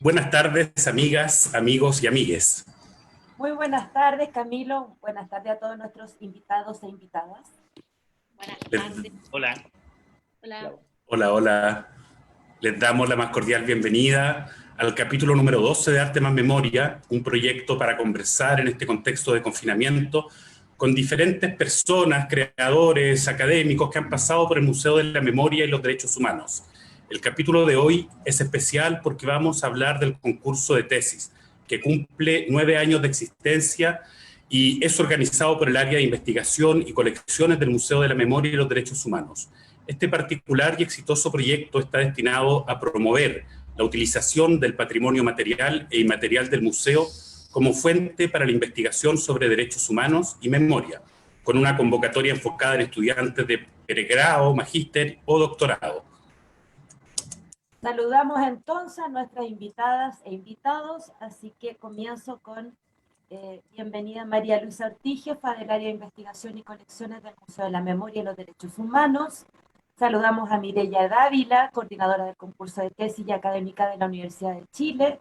Buenas tardes, amigas, amigos y amigues. Muy buenas tardes, Camilo. Buenas tardes a todos nuestros invitados e invitadas. Buenas Les- tardes. Hola. Hola. Hola, hola. Les damos la más cordial bienvenida al capítulo número 12 de Arte más Memoria, un proyecto para conversar en este contexto de confinamiento con diferentes personas, creadores, académicos que han pasado por el Museo de la Memoria y los Derechos Humanos. El capítulo de hoy es especial porque vamos a hablar del concurso de tesis, que cumple 9 años de existencia y es organizado por el área de investigación y colecciones del Museo de la Memoria y los Derechos Humanos. Este particular y exitoso proyecto está destinado a promover la utilización del patrimonio material e inmaterial del museo como fuente para la investigación sobre derechos humanos y memoria, con una convocatoria enfocada en estudiantes de pregrado, magíster o doctorado. Saludamos entonces a nuestras invitadas e invitados, así que comienzo con bienvenida María Luisa Ortiz, jefa del área de investigación y colecciones del Museo de la Memoria y los Derechos Humanos. Saludamos a Mireya Dávila, coordinadora del concurso de tesis y académica de la Universidad de Chile.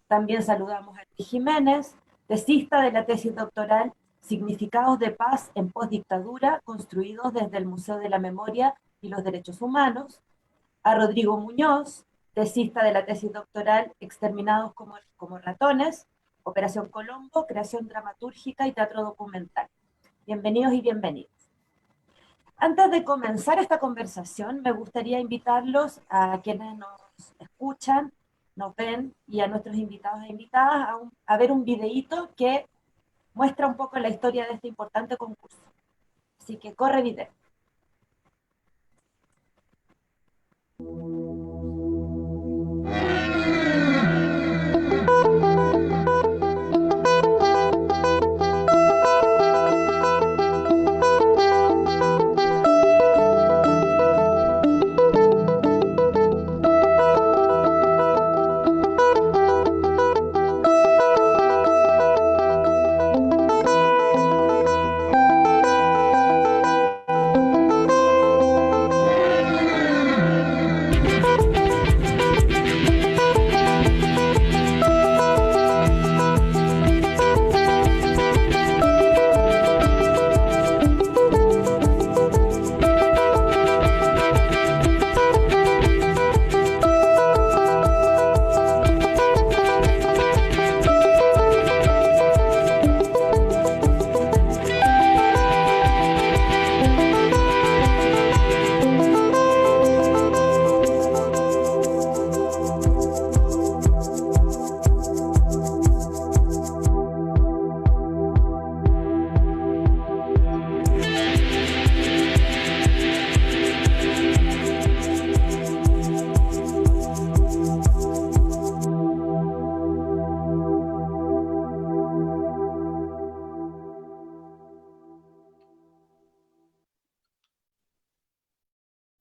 También saludamos a Luis Jiménez, tesista de la tesis doctoral Significados de paz en postdictadura, construidos desde el Museo de la Memoria y los Derechos Humanos. A Rodrigo Muñoz, tesista de la tesis doctoral Exterminados como ratones, Operación Colombo, creación dramatúrgica y teatro documental. Bienvenidos y bienvenidas. Antes de comenzar esta conversación, me gustaría invitarlos a quienes nos escuchan, nos ven, y a nuestros invitados e invitadas a ver un videíto que muestra un poco la historia de este importante concurso. Así que corre video.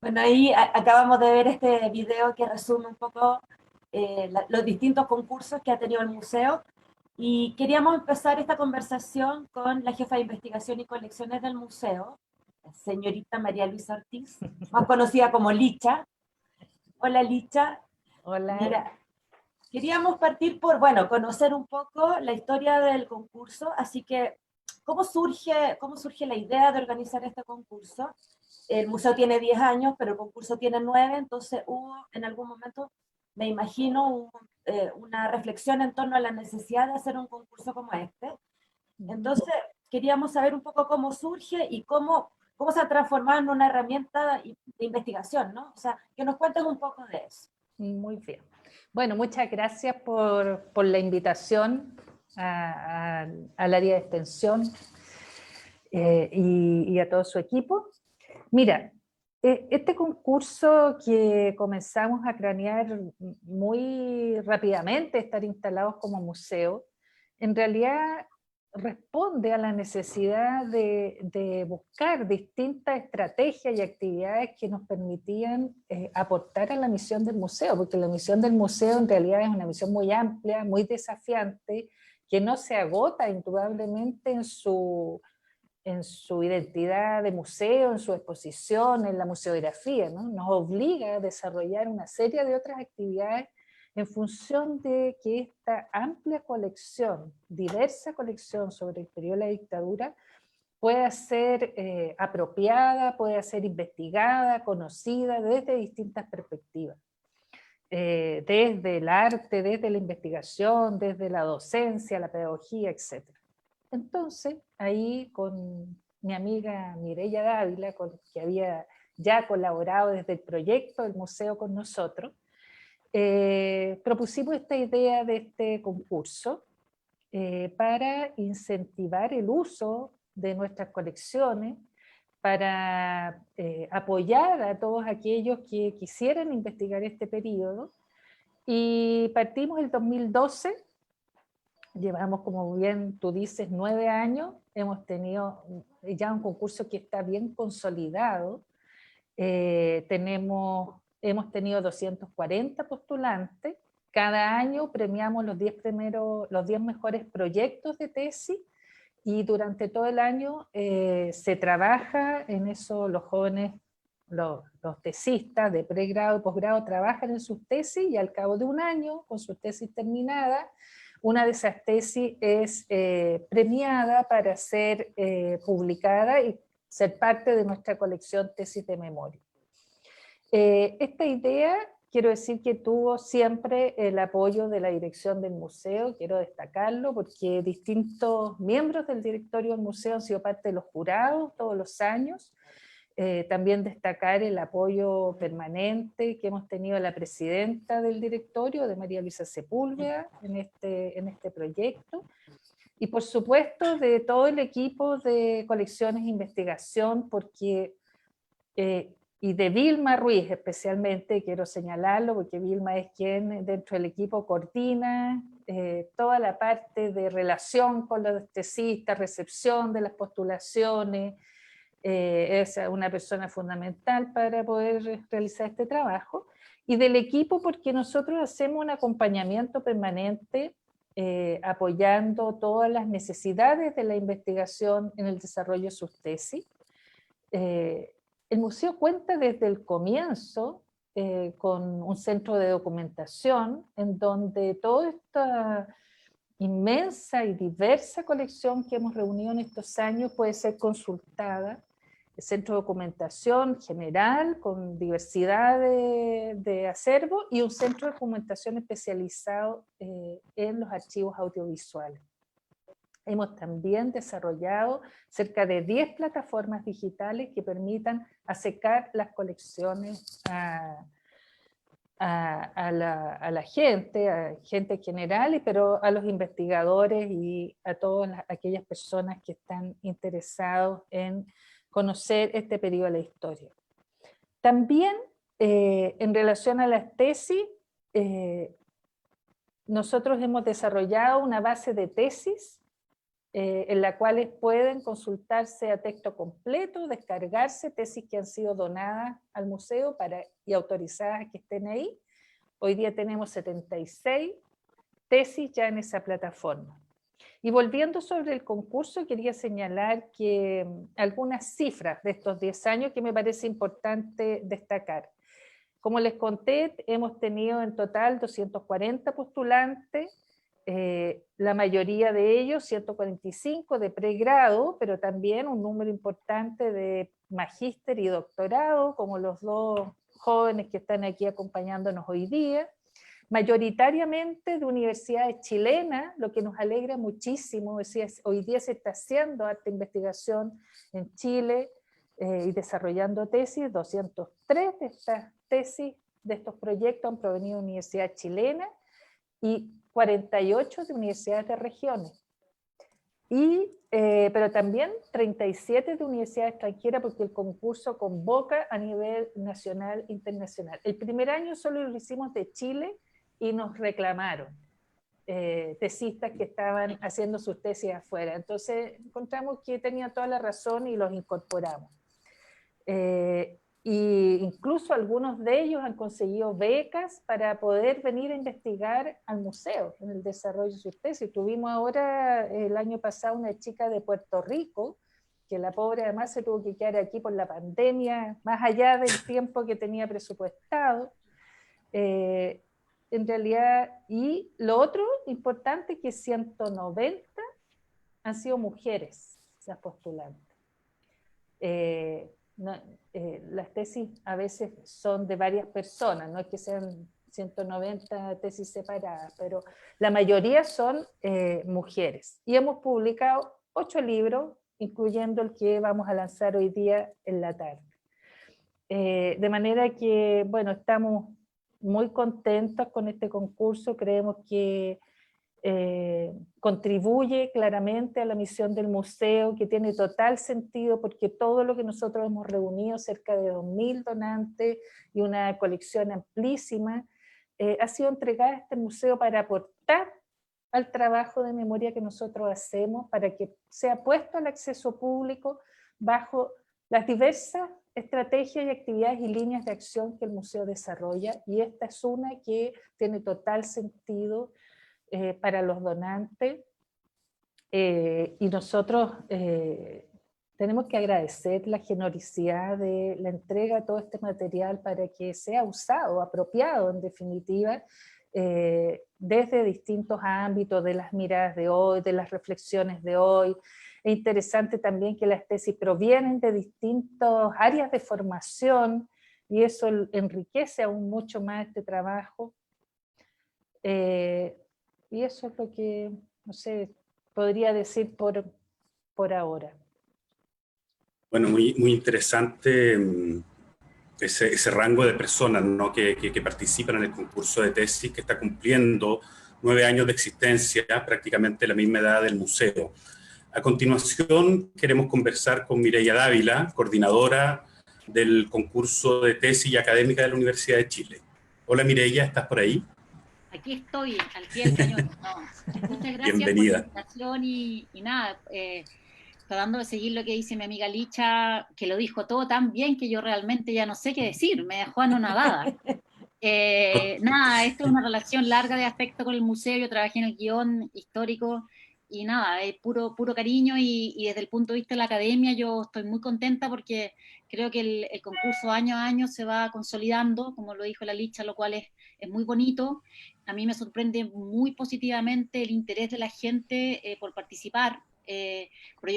Bueno, ahí acabamos de ver este video que resume un poco los distintos concursos que ha tenido el museo, y queríamos empezar esta conversación con la jefa de investigación y colecciones del museo, la señorita María Luisa Ortiz, más conocida como Licha. Hola Licha. Hola. Mira, queríamos partir por, bueno, conocer un poco la historia del concurso, así que, ¿cómo surge la idea de organizar este concurso? El museo tiene 10 años, pero el concurso tiene 9, entonces hubo en algún momento, me imagino, una reflexión en torno a la necesidad de hacer un concurso como este. Entonces, queríamos saber un poco cómo surge y cómo se ha transformado en una herramienta de investigación, ¿no? O sea, que nos cuenten un poco de eso. Muy bien. Bueno, muchas gracias por la invitación al área de extensión y a todo su equipo. Mira, este concurso que comenzamos a cranear muy rápidamente, estar instalados como museo, en realidad responde a la necesidad de buscar distintas estrategias y actividades que nos permitían aportar a la misión del museo, porque la misión del museo en realidad es una misión muy amplia, muy desafiante, que no se agota indudablemente en su identidad de museo, en su exposición, en la museografía, ¿no? Nos obliga a desarrollar una serie de otras actividades en función de que esta amplia colección, diversa colección sobre el periodo de la dictadura, pueda ser apropiada, pueda ser investigada, conocida desde distintas perspectivas. Desde el arte, desde la investigación, desde la docencia, la pedagogía, etc. Entonces, ahí con mi amiga Mireya Dávila, con que había ya colaborado desde el proyecto del museo con nosotros, propusimos esta idea de este concurso para incentivar el uso de nuestras colecciones, para apoyar a todos aquellos que quisieran investigar este periodo. Y partimos el 2012, llevamos, como bien tú dices, 9 años, hemos tenido ya un concurso que está bien consolidado, hemos tenido 240 postulantes, cada año premiamos los 10 mejores proyectos de tesis, y durante todo el año se trabaja en eso, los jóvenes, los tesistas de pregrado y posgrado trabajan en sus tesis, y al cabo de un año, con su tesis terminada, una de esas tesis es premiada para ser publicada y ser parte de nuestra colección Tesis de Memoria. Esta idea, quiero decir que tuvo siempre el apoyo de la dirección del museo, quiero destacarlo, porque distintos miembros del directorio del museo han sido parte de los jurados todos los años. También destacar el apoyo permanente que hemos tenido a la presidenta del directorio, de María Luisa Sepúlveda, en este proyecto. Y por supuesto de todo el equipo de colecciones e investigación, porque y de Vilma Ruiz especialmente, quiero señalarlo, porque Vilma es quien dentro del equipo coordina toda la parte de relación con los tesistas, recepción de las postulaciones, es una persona fundamental para poder realizar este trabajo, y del equipo porque nosotros hacemos un acompañamiento permanente apoyando todas las necesidades de la investigación en el desarrollo de sus tesis. El museo cuenta desde el comienzo con un centro de documentación en donde toda esta inmensa y diversa colección que hemos reunido en estos años puede ser consultada. El centro de documentación general con diversidad de acervo, y un centro de documentación especializado en los archivos audiovisuales. Hemos también desarrollado cerca de 10 plataformas digitales que permitan acercar las colecciones a la gente general, pero a los investigadores y a todas aquellas personas que están interesados en conocer este periodo de la historia. También, en relación a las tesis, nosotros hemos desarrollado una base de tesis en la cual pueden consultarse a texto completo, descargarse tesis que han sido donadas al museo y autorizadas a que estén ahí. Hoy día tenemos 76 tesis ya en esa plataforma. Y volviendo sobre el concurso, quería señalar que algunas cifras de estos 10 años que me parece importante destacar. Como les conté, hemos tenido en total 240 postulantes, la mayoría de ellos, 145 de pregrado, pero también un número importante de magíster y doctorado, como los dos jóvenes que están aquí acompañándonos hoy día, mayoritariamente de universidades chilenas, lo que nos alegra muchísimo. Es decir, hoy día se está haciendo harta investigación en Chile y desarrollando tesis. 203 de estas tesis, de estos proyectos, han provenido de universidades chilenas y 48 de universidades de regiones. Pero también 37 de universidades extranjeras, porque el concurso convoca a nivel nacional e internacional. El primer año solo lo hicimos de Chile y nos reclamaron tesistas que estaban haciendo sus tesis afuera. Entonces encontramos que tenía toda la razón y los incorporamos. Y incluso algunos de ellos han conseguido becas para poder venir a investigar al museo en el desarrollo de sus tesis. Tuvimos ahora el año pasado una chica de Puerto Rico, que la pobre además se tuvo que quedar aquí por la pandemia, más allá del tiempo que tenía presupuestado. en realidad, y lo otro importante que 190 han sido mujeres las postulantes. Las tesis a veces son de varias personas, no es que sean 190 tesis separadas, pero la mayoría son mujeres. Y hemos publicado 8 libros, incluyendo el que vamos a lanzar hoy día en la tarde. De manera que, bueno, estamos muy contentos con este concurso, creemos que contribuye claramente a la misión del museo, que tiene total sentido porque todo lo que nosotros hemos reunido, cerca de 2000 donantes y una colección amplísima, ha sido entregada a este museo para aportar al trabajo de memoria que nosotros hacemos, para que sea puesto al acceso público bajo las diversas estrategias y actividades y líneas de acción que el museo desarrolla, y esta es una que tiene total sentido para los donantes, y nosotros tenemos que agradecer la generosidad de la entrega de todo este material para que sea usado, apropiado en definitiva, desde distintos ámbitos, de las miradas de hoy, de las reflexiones de hoy. Es interesante también que las tesis provienen de distintas áreas de formación, y eso enriquece aún mucho más este trabajo. Y eso es lo que, no sé, podría decir por ahora. Bueno, muy interesante ese rango de personas, ¿no? que participan en el concurso de tesis, que está cumpliendo 9 años de existencia, prácticamente la misma edad del museo. A continuación, queremos conversar con Mireia Dávila, coordinadora del concurso de tesis y académica de la Universidad de Chile. Hola Mireia, ¿estás por ahí? Aquí estoy, al pie del cañón. No. Muchas gracias por la Bienvenida. invitación y nada, tratando de seguir lo que dice mi amiga Licha, que lo dijo todo tan bien que yo realmente ya no sé qué decir, me dejó anonadada. Nada, esto es una relación larga de afecto con el museo, yo trabajé en el guión histórico y nada, es puro cariño y desde el punto de vista de la academia yo estoy muy contenta porque creo que el concurso año a año se va consolidando, como lo dijo la Licha, lo cual es muy bonito. A mí me sorprende muy positivamente el interés de la gente por participar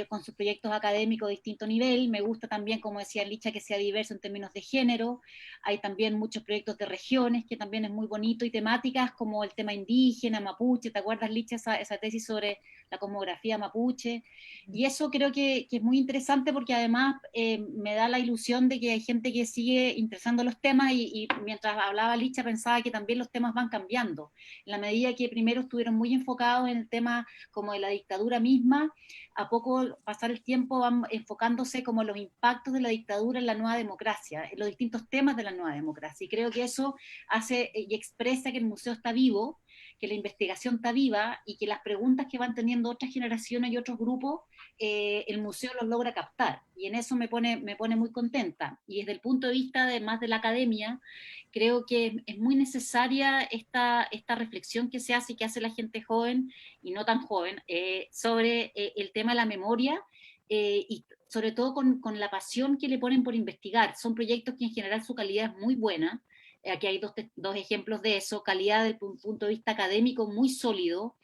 con sus proyectos académicos de distinto nivel. Me gusta también, como decía Licha, que sea diverso en términos de género. Hay también muchos proyectos de regiones, que también es muy bonito, y temáticas como el tema indígena, mapuche. ¿Te acuerdas, Licha, esa tesis sobre la cosmografía mapuche? Y eso creo que es muy interesante porque además me da la ilusión de que hay gente que sigue interesando los temas y mientras hablaba Licha pensaba que también los temas van cambiando. En la medida que primero estuvieron muy enfocados en el tema como de la dictadura misma, a poco pasar el tiempo van enfocándose como los impactos de la dictadura en la nueva democracia, en los distintos temas de la nueva democracia. Y creo que eso hace y expresa que el museo está vivo, que la investigación está viva y que las preguntas que van teniendo otras generaciones y otros grupos, el museo los logra captar. Y en eso me pone muy contenta. Y desde el punto de vista de más de la academia, creo que es muy necesaria esta reflexión que se hace y que hace la gente joven y no tan joven sobre el tema de la memoria y sobre todo con la pasión que le ponen por investigar. Son proyectos que en general su calidad es muy buena. Aquí hay dos ejemplos de eso: calidad desde el punto de vista académico muy sólido,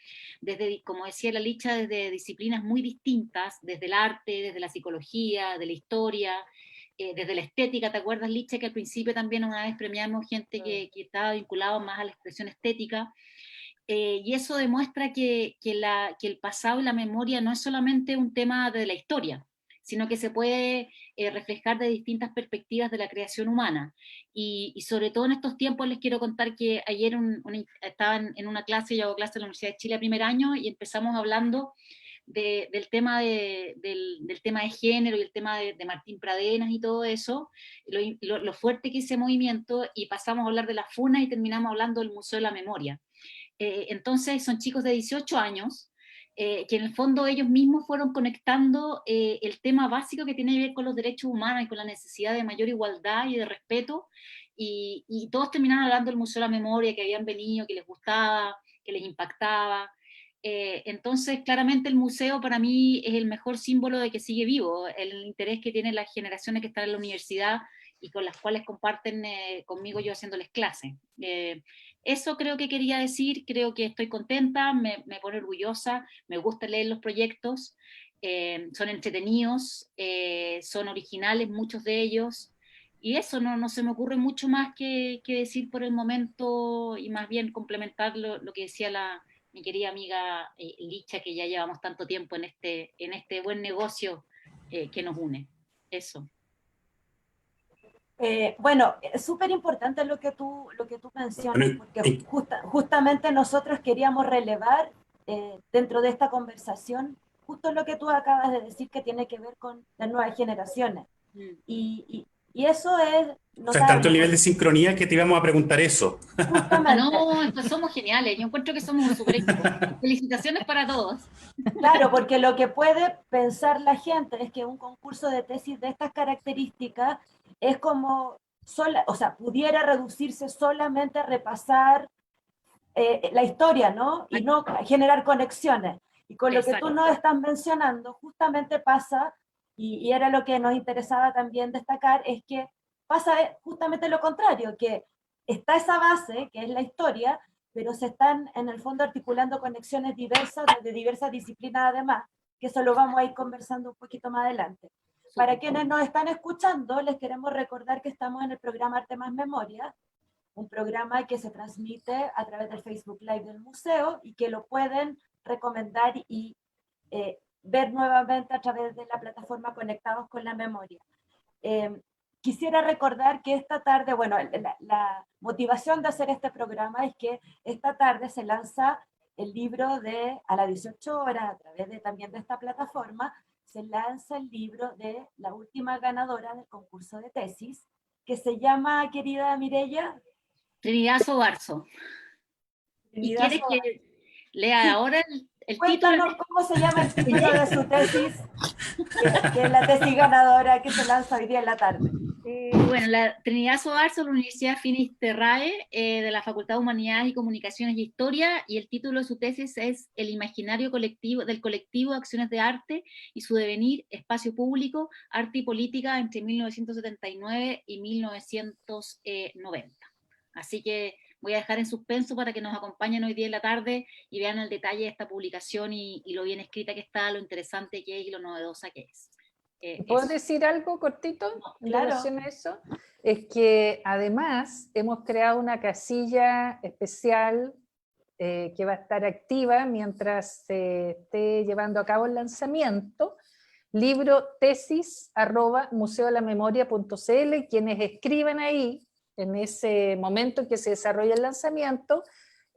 desde, como decía la Licha, desde disciplinas muy distintas, desde el arte, desde la psicología, de la historia, desde la estética. ¿Te acuerdas, Licha, que al principio también una vez premiamos gente que estaba vinculada más a la expresión estética? Y eso demuestra que el pasado y la memoria no es solamente un tema de la historia, sino que se puede reflejar de distintas perspectivas de la creación humana. Y sobre todo en estos tiempos les quiero contar que ayer estaba en una clase, yo hago clase en la Universidad de Chile a primer año, y empezamos hablando del tema del tema de género y el tema de Martín Pradenas y todo eso, lo fuerte que es ese movimiento, y pasamos a hablar de la FUNA y terminamos hablando del Museo de la Memoria. Entonces son chicos de 18 años que en el fondo ellos mismos fueron conectando el tema básico que tiene que ver con los derechos humanos y con la necesidad de mayor igualdad y de respeto, y todos terminaron hablando del Museo de la Memoria, que habían venido, que les gustaba, que les impactaba. Entonces claramente el museo para mí es el mejor símbolo de que sigue vivo, el interés que tienen las generaciones que están en la universidad y con las cuales comparten conmigo yo haciéndoles clases. Eso creo que quería decir, creo que estoy contenta, me pone orgullosa, me gusta leer los proyectos, son entretenidos, son originales muchos de ellos, y eso, no se me ocurre mucho más que decir por el momento, y más bien complementar lo que decía mi querida amiga Licha, que ya llevamos tanto tiempo en este buen negocio que nos une. Eso. Bueno, es súper importante lo que tú mencionas, Bueno, porque justamente nosotros queríamos relevar dentro de esta conversación justo lo que tú acabas de decir, que tiene que ver con las nuevas generaciones. Y eso es o sea, es tanto notable, el nivel de porque sincronía que te íbamos a preguntar eso. justamente, No, pues somos geniales, yo encuentro que somos un super equipo. Felicitaciones para todos. claro, porque lo que puede pensar la gente es que un concurso de tesis de estas características es como, o sea, pudiera reducirse solamente a repasar la historia, ¿no? Y no generar conexiones. Y con lo que tú nos estás mencionando, justamente pasa, y era lo que nos interesaba también destacar, es que pasa justamente lo contrario, que está esa base, que es la historia, pero se están en el fondo articulando conexiones diversas, de diversas disciplinas además, que eso lo vamos a ir conversando un poquito más adelante. Para quienes nos están escuchando, les queremos recordar que estamos en el programa Arte más Memoria, un programa que se transmite a través del Facebook Live del museo y que lo pueden recomendar y ver nuevamente a través de la plataforma Conectados con la Memoria. Quisiera recordar que esta tarde, bueno, la motivación de hacer este programa es que esta tarde se lanza el libro a las 18 horas, a través también de esta plataforma, se lanza el libro de la última ganadora del concurso de tesis, que se llama, querida Mireya, Trinidad Sobarzo. ¿Y quieres que lea ahora el título? Cuéntanos cómo se llama el título de su tesis, que es la tesis ganadora que se lanza hoy día en la tarde. Bueno, la Trinidad Sobarzo, la Universidad Finisterrae, de la Facultad de Humanidades y Comunicaciones y Historia, y el título de su tesis es El imaginario colectivo del colectivo Acciones de Arte y su devenir, espacio público, arte y política entre 1979 y 1990. Así que voy a dejar en suspenso para que nos acompañen hoy día en la tarde y vean el detalle de esta publicación y lo bien escrita que está, lo interesante que es y lo novedosa que es. ¿Puedo decir algo cortito en claro. relación a eso? Es que además hemos creado una casilla especial que va a estar activa mientras se esté llevando a cabo el lanzamiento, libro tesis@museodelamemoria.cl. Quienes escriban ahí, en ese momento en que se desarrolla el lanzamiento,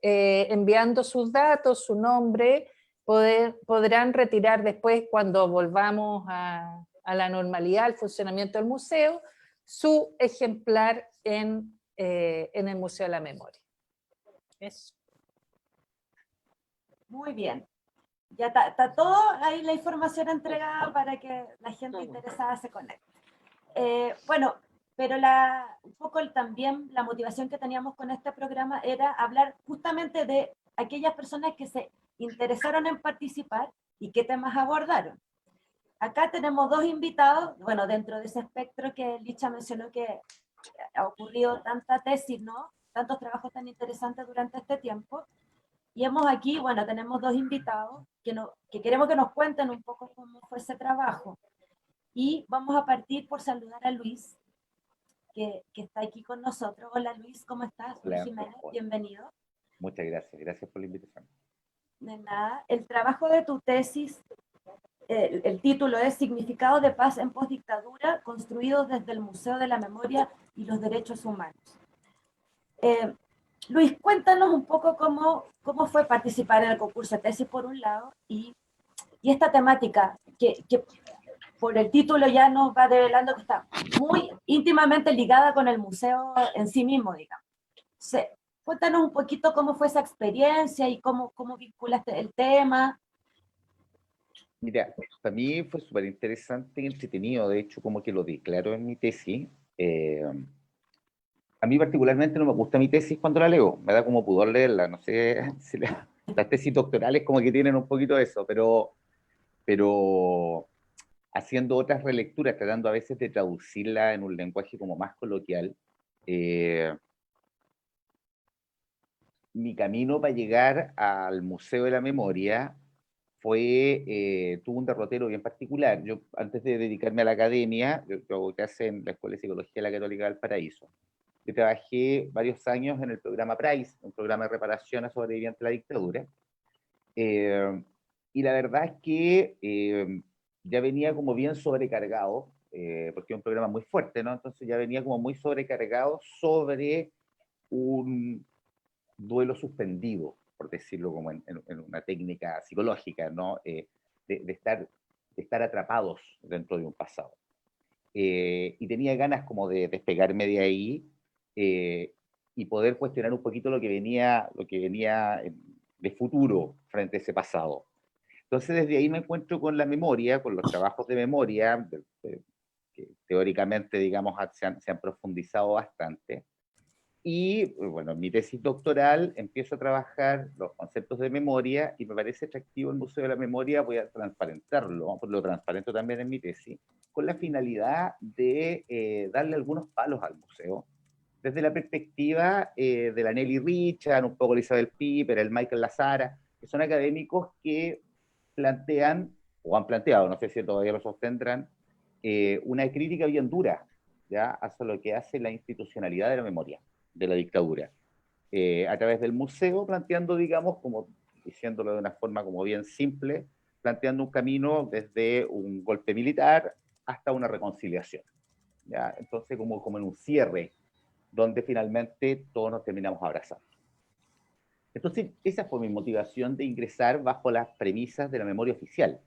enviando sus datos, su nombre, podrán retirar después, cuando volvamos a la normalidad, al funcionamiento del museo, su ejemplar en el Museo de la Memoria. Eso. Muy bien. Ya está todo ahí la información entregada para que la gente interesada se conecte. Bueno, pero un poco también la motivación que teníamos con este programa era hablar justamente de aquellas personas que se interesaron en participar y qué temas abordaron. Acá tenemos dos invitados, bueno, dentro de ese espectro que Licha mencionó, que ha ocurrido tanta tesis, ¿no? Tantos trabajos tan interesantes durante este tiempo. Y hemos aquí, bueno, tenemos dos invitados que queremos que nos cuenten un poco cómo fue ese trabajo. Y vamos a partir por saludar a Luis, que está aquí con nosotros. Hola Luis, ¿cómo estás? Hola, Luis Jiménez, bienvenido. Muchas gracias, gracias por la invitación. De nada. El trabajo de tu tesis, el título es Significado de paz en postdictadura, construido desde el Museo de la Memoria y los Derechos Humanos. Luis, cuéntanos un poco cómo fue participar en el concurso de tesis por un lado y esta temática que por el título ya nos va develando que está muy íntimamente ligada con el museo en sí mismo, digamos. Cuéntanos un poquito cómo fue esa experiencia y cómo vinculaste el tema. Mira, para mí fue súper interesante y entretenido, de hecho como que lo declaro en mi tesis. A mí particularmente no me gusta mi tesis cuando la leo, me da como pudor leerla, no sé si las tesis doctorales como que tienen un poquito de eso, pero haciendo otras relecturas, tratando a veces de traducirla en un lenguaje como más coloquial, mi camino para llegar al Museo de la Memoria tuvo un derrotero bien particular. Yo, antes de dedicarme a la academia, yo hago clase en la Escuela de Psicología de la Católica del Paraíso. Yo trabajé varios años en el programa PRICE, un programa de reparación a sobrevivientes de la dictadura. Y la verdad es que ya venía como bien sobrecargado, porque es un programa muy fuerte, ¿no? Entonces ya venía como muy sobrecargado sobre un duelo suspendido, por decirlo como en una técnica psicológica, ¿no? De estar atrapados dentro de un pasado. Y tenía ganas como de despegarme de ahí y poder cuestionar un poquito lo que venía de futuro frente a ese pasado. Entonces desde ahí me encuentro con la memoria, con los trabajos de memoria, que teóricamente, digamos, se han profundizado bastante. Y bueno, en mi tesis doctoral empiezo a trabajar los conceptos de memoria y me parece atractivo el Museo de la Memoria, voy a transparentarlo, lo transparento también en mi tesis, con la finalidad de darle algunos palos al museo, desde la perspectiva de la Nelly Richard, un poco Elizabeth Piper, el Michael Lazara, que son académicos que plantean, o han planteado, no sé si todavía lo sostendrán, una crítica bien dura, ¿ya?, hacia lo que hace la institucionalidad de la memoria de la dictadura, a través del museo, planteando, digamos, como diciéndolo de una forma como bien simple, planteando un camino desde un golpe militar hasta una reconciliación, ¿ya? Entonces, como en un cierre, donde finalmente todos nos terminamos abrazando. Entonces, esa fue mi motivación de ingresar bajo las premisas de la memoria oficial,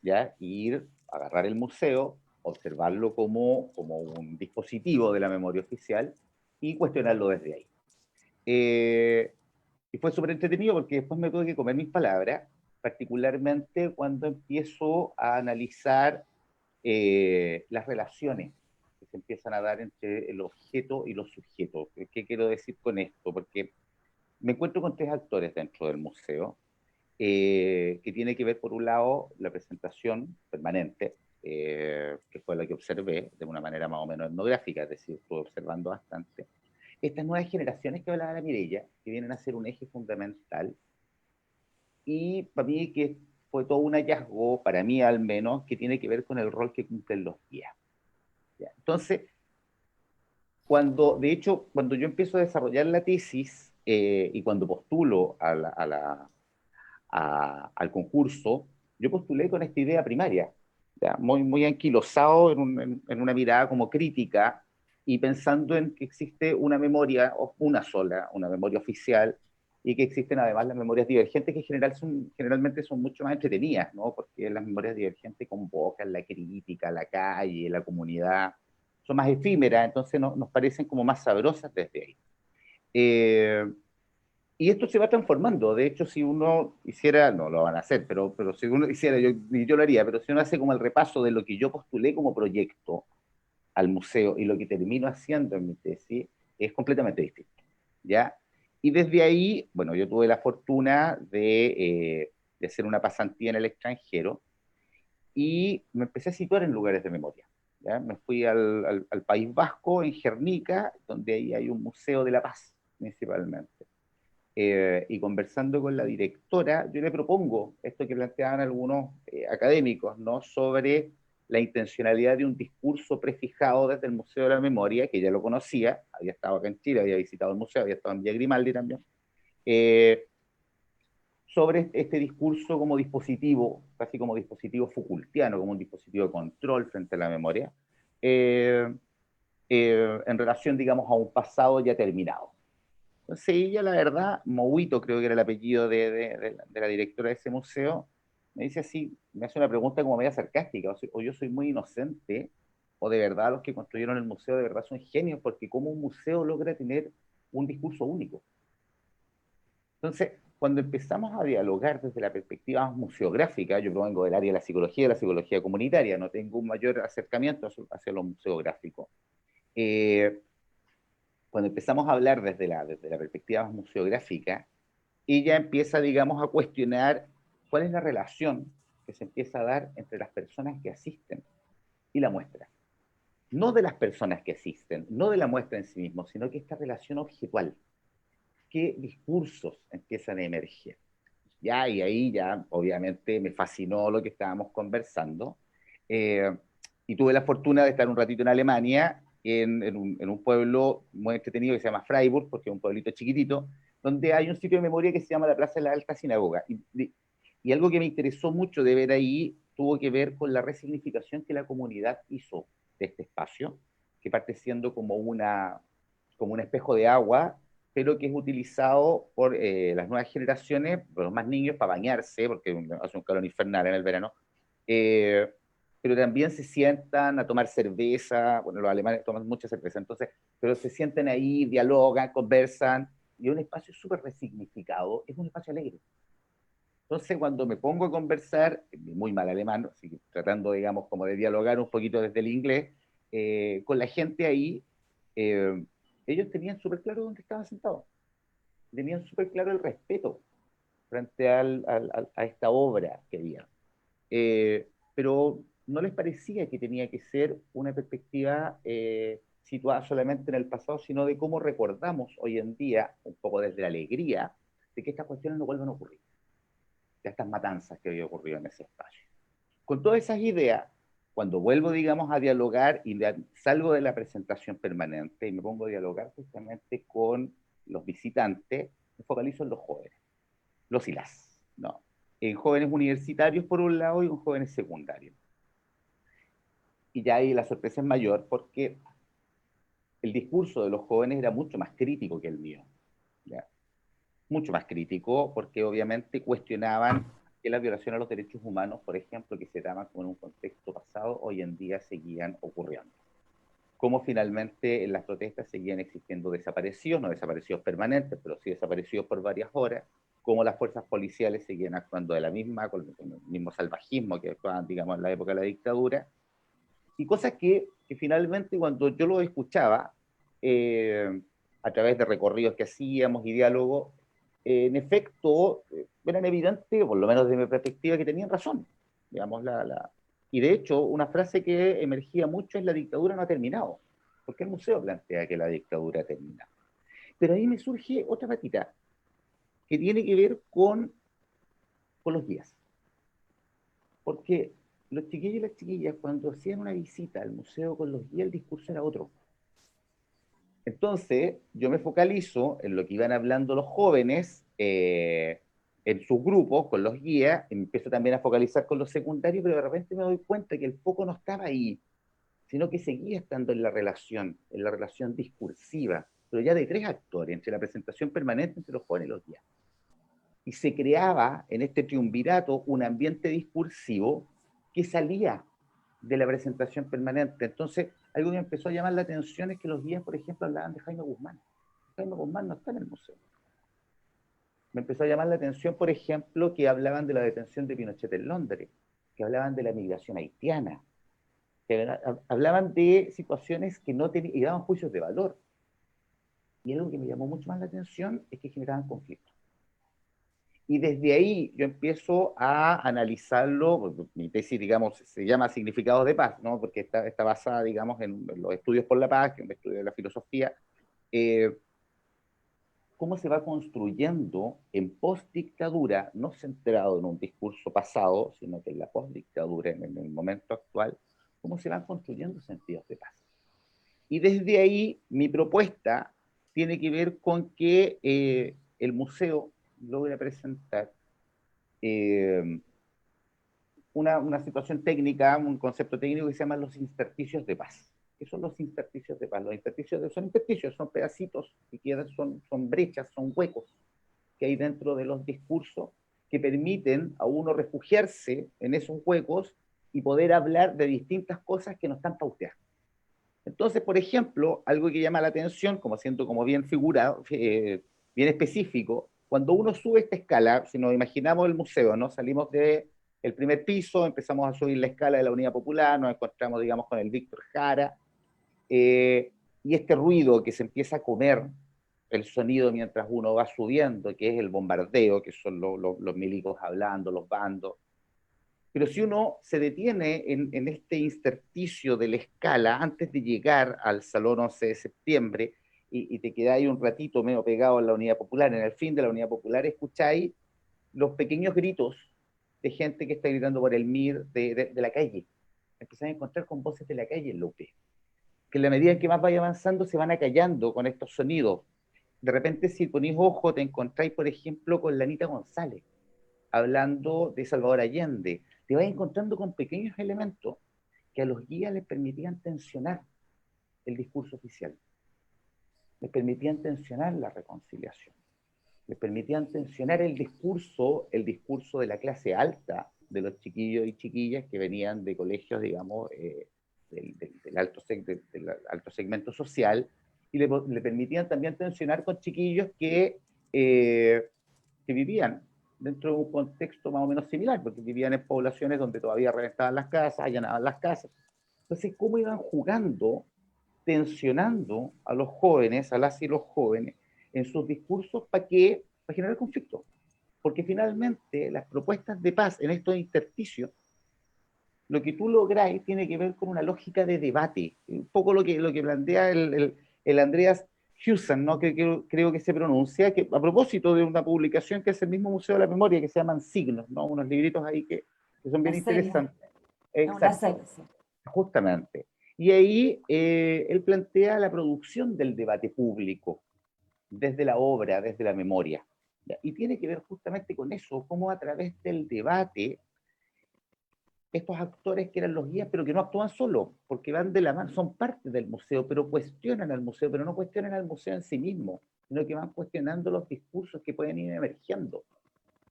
¿ya? Ir a agarrar el museo, observarlo como un dispositivo de la memoria oficial y cuestionarlo desde ahí. Y fue súper entretenido porque después me tuve que comer mis palabras, particularmente cuando empiezo a analizar las relaciones que se empiezan a dar entre el objeto y los sujetos. ¿Qué quiero decir con esto? Porque me encuentro con tres actores dentro del museo, que tiene que ver, por un lado, la presentación permanente, que fue la que observé de una manera más o menos etnográfica, es decir, estuve observando bastante. Estas nuevas generaciones que hablaba la Mireia, que vienen a ser un eje fundamental, y para mí que fue todo un hallazgo, para mí al menos, que tiene que ver con el rol que cumplen los guías. ¿Ya? Entonces, de hecho, cuando yo empiezo a desarrollar la tesis y cuando postulo al concurso, yo postulé con esta idea primaria, ¿ya? Muy anquilosado en una mirada como crítica y pensando en que existe una memoria, una sola, una memoria oficial, y que existen además las memorias divergentes que generalmente son mucho más entretenidas, ¿no? Porque las memorias divergentes convocan la crítica, la calle, la comunidad, son más efímeras, entonces nos parecen como más sabrosas desde ahí. Y esto se va transformando. De hecho, si uno hiciera, no lo van a hacer, pero si uno hiciera, yo lo haría, pero si uno hace como el repaso de lo que yo postulé como proyecto al museo y lo que termino haciendo en mi tesis, es completamente distinto, ¿ya? Y desde ahí, bueno, yo tuve la fortuna de hacer una pasantía en el extranjero y me empecé a situar en lugares de memoria, ¿ya? Me fui al País Vasco, en Gernika, donde ahí hay un museo de la paz, principalmente. Y conversando con la directora, yo le propongo esto que planteaban algunos académicos, ¿no?, sobre la intencionalidad de un discurso prefijado desde el Museo de la Memoria, que ya lo conocía, había estado acá en Chile, había visitado el museo, había estado en Villa Grimaldi también, sobre este discurso como dispositivo, casi como dispositivo Foucaultiano, como un dispositivo de control frente a la memoria, en relación, digamos, a un pasado ya terminado. Entonces ella, la verdad, Mouito creo que era el apellido de la directora de ese museo, me dice así, me hace una pregunta como media sarcástica, o yo soy muy inocente, o de verdad los que construyeron el museo de verdad son genios, porque cómo un museo logra tener un discurso único. Entonces, cuando empezamos a dialogar desde la perspectiva museográfica, yo provengo del área de la psicología comunitaria, no tengo un mayor acercamiento hacia lo museográfico. Cuando empezamos a hablar desde la perspectiva más museográfica, ella empieza, digamos, a cuestionar cuál es la relación que se empieza a dar entre las personas que asisten y la muestra. No de las personas que asisten, no de la muestra en sí mismo, sino que esta relación objetual, qué discursos empiezan a emerger. Ya, y ahí ya, obviamente, me fascinó lo que estábamos conversando. Y tuve la fortuna de estar un ratito en Alemania, en un pueblo muy entretenido que se llama Freiburg, porque es un pueblito chiquitito, donde hay un sitio de memoria que se llama la Plaza de la Alta Sinagoga. Y algo que me interesó mucho de ver ahí tuvo que ver con la resignificación que la comunidad hizo de este espacio, que parte siendo como un espejo de agua, pero que es utilizado por las nuevas generaciones, por los más niños, para bañarse, porque hace un calor infernal en el verano, eh, pero también se sientan a tomar cerveza, bueno, los alemanes toman mucha cerveza, entonces, pero se sienten ahí, dialogan, conversan, y es un espacio súper resignificado, es un espacio alegre. Entonces, cuando me pongo a conversar, muy mal alemán, así que tratando, digamos, como de dialogar un poquito desde el inglés, con la gente ahí, eh, ellos tenían súper claro dónde estaban sentados, tenían súper claro el respeto frente a esta obra que había. Pero no les parecía que tenía que ser una perspectiva situada solamente en el pasado, sino de cómo recordamos hoy en día, un poco desde la alegría, de que estas cuestiones no vuelvan a ocurrir, de estas matanzas que había ocurrido en ese espacio. Con todas esas ideas, cuando vuelvo, digamos, a dialogar y salgo de la presentación permanente y me pongo a dialogar justamente con los visitantes, me focalizo en los jóvenes, los y las, ¿no? En jóvenes universitarios por un lado y en jóvenes secundarios. Y ya ahí la sorpresa es mayor porque el discurso de los jóvenes era mucho más crítico que el mío, ¿ya? Mucho más crítico porque obviamente cuestionaban que las violaciones a los derechos humanos, por ejemplo, que se daban como en un contexto pasado, hoy en día seguían ocurriendo. Cómo finalmente en las protestas seguían existiendo desaparecidos, no desaparecidos permanentes, pero sí desaparecidos por varias horas, cómo las fuerzas policiales seguían actuando de la misma, con el mismo salvajismo que actuaban, digamos, en la época de la dictadura, y cosas que finalmente cuando yo lo escuchaba, a través de recorridos que hacíamos y diálogos, en efecto, eran evidentes, por lo menos desde mi perspectiva, que tenían razón. Digamos, y de hecho, una frase que emergía mucho es: la dictadura no ha terminado, porque el museo plantea que la dictadura ha terminado. Pero ahí me surge otra patita, que tiene que ver con los guías. Porque los chiquillos y las chiquillas, cuando hacían una visita al museo con los guías, el discurso era otro. Entonces, yo me focalizo en lo que iban hablando los jóvenes en sus grupos, con los guías, y me empiezo también a focalizar con los secundarios, pero de repente me doy cuenta que el foco no estaba ahí, sino que seguía estando en la relación discursiva, pero ya de tres actores, entre la presentación permanente entre los jóvenes y los guías. Y se creaba en este triunvirato un ambiente discursivo que salía de la presentación permanente. Entonces, algo que me empezó a llamar la atención es que los guías, por ejemplo, hablaban de Jaime Guzmán. Jaime Guzmán no está en el museo. Me empezó a llamar la atención, por ejemplo, que hablaban de la detención de Pinochet en Londres, que hablaban de la migración haitiana, que hablaban de situaciones que no tenían, y daban juicios de valor. Y algo que me llamó mucho más la atención es que generaban conflictos. Y desde ahí yo empiezo a analizarlo, mi tesis, digamos, se llama Significados de Paz, ¿no? Porque está basada, digamos, en los estudios por la paz, que es un estudio de la filosofía, cómo se va construyendo en postdictadura, no centrado en un discurso pasado, sino que en la postdictadura, en el momento actual, cómo se van construyendo sentidos de paz. Y desde ahí mi propuesta tiene que ver con que el museo logra presentar una situación técnica, un concepto técnico que se llama los intersticios de paz. ¿Qué son los intersticios de paz? Los intersticios son intersticios, son pedacitos que quedan, son brechas, son huecos que hay dentro de los discursos que permiten a uno refugiarse en esos huecos y poder hablar de distintas cosas que no están pauteadas. Entonces, por ejemplo, algo que llama la atención, como siento como bien figurado, bien específico, cuando uno sube esta escala, si nos imaginamos el museo, ¿no? Salimos del primer piso, empezamos a subir la escala de la Unidad Popular, nos encontramos, digamos, con el Víctor Jara, y este ruido que se empieza a comer el sonido mientras uno va subiendo, que es el bombardeo, que son los milicos hablando, los bandos. Pero si uno se detiene en este intersticio de la escala, antes de llegar al Salón 11 de septiembre, y te quedáis un ratito medio pegado en la Unidad Popular, en el fin de la Unidad Popular, escucháis los pequeños gritos de gente que está gritando por el MIR de la calle. Empezáis a encontrar con voces de la calle, López, que en la medida en que más vaya avanzando se van acallando con estos sonidos. De repente, si ponéis ojo, te encontráis, por ejemplo, con la Anita González, hablando de Salvador Allende. Te vas encontrando con pequeños elementos que a los guías les permitían tensionar el discurso oficial, les permitían tensionar la reconciliación, les permitían tensionar el discurso de la clase alta, de los chiquillos y chiquillas que venían de colegios, digamos, del alto segmento social, y le permitían también tensionar con chiquillos que vivían dentro de un contexto más o menos similar, porque vivían en poblaciones donde todavía reventaban las casas, allanaban las casas. Entonces, ¿cómo iban jugando, tensionando a los jóvenes, a las y los jóvenes, en sus discursos para generar conflicto? Porque finalmente las propuestas de paz en estos intersticios, lo que tú lográis tiene que ver con una lógica de debate, un poco lo que plantea el Andreas Hewson, ¿no? que creo que se pronuncia, que a propósito de una publicación que es el mismo Museo de la Memoria, que se llaman Signos, ¿no? Unos libritos ahí que son bien interesantes. Exacto, justamente. Y ahí él plantea la producción del debate público, desde la obra, desde la memoria. Y tiene que ver justamente con eso, cómo a través del debate, estos actores que eran los guías, pero que no actúan solos, porque van de la mano, son parte del museo, pero cuestionan al museo, pero no cuestionan al museo en sí mismo, sino que van cuestionando los discursos que pueden ir emergiendo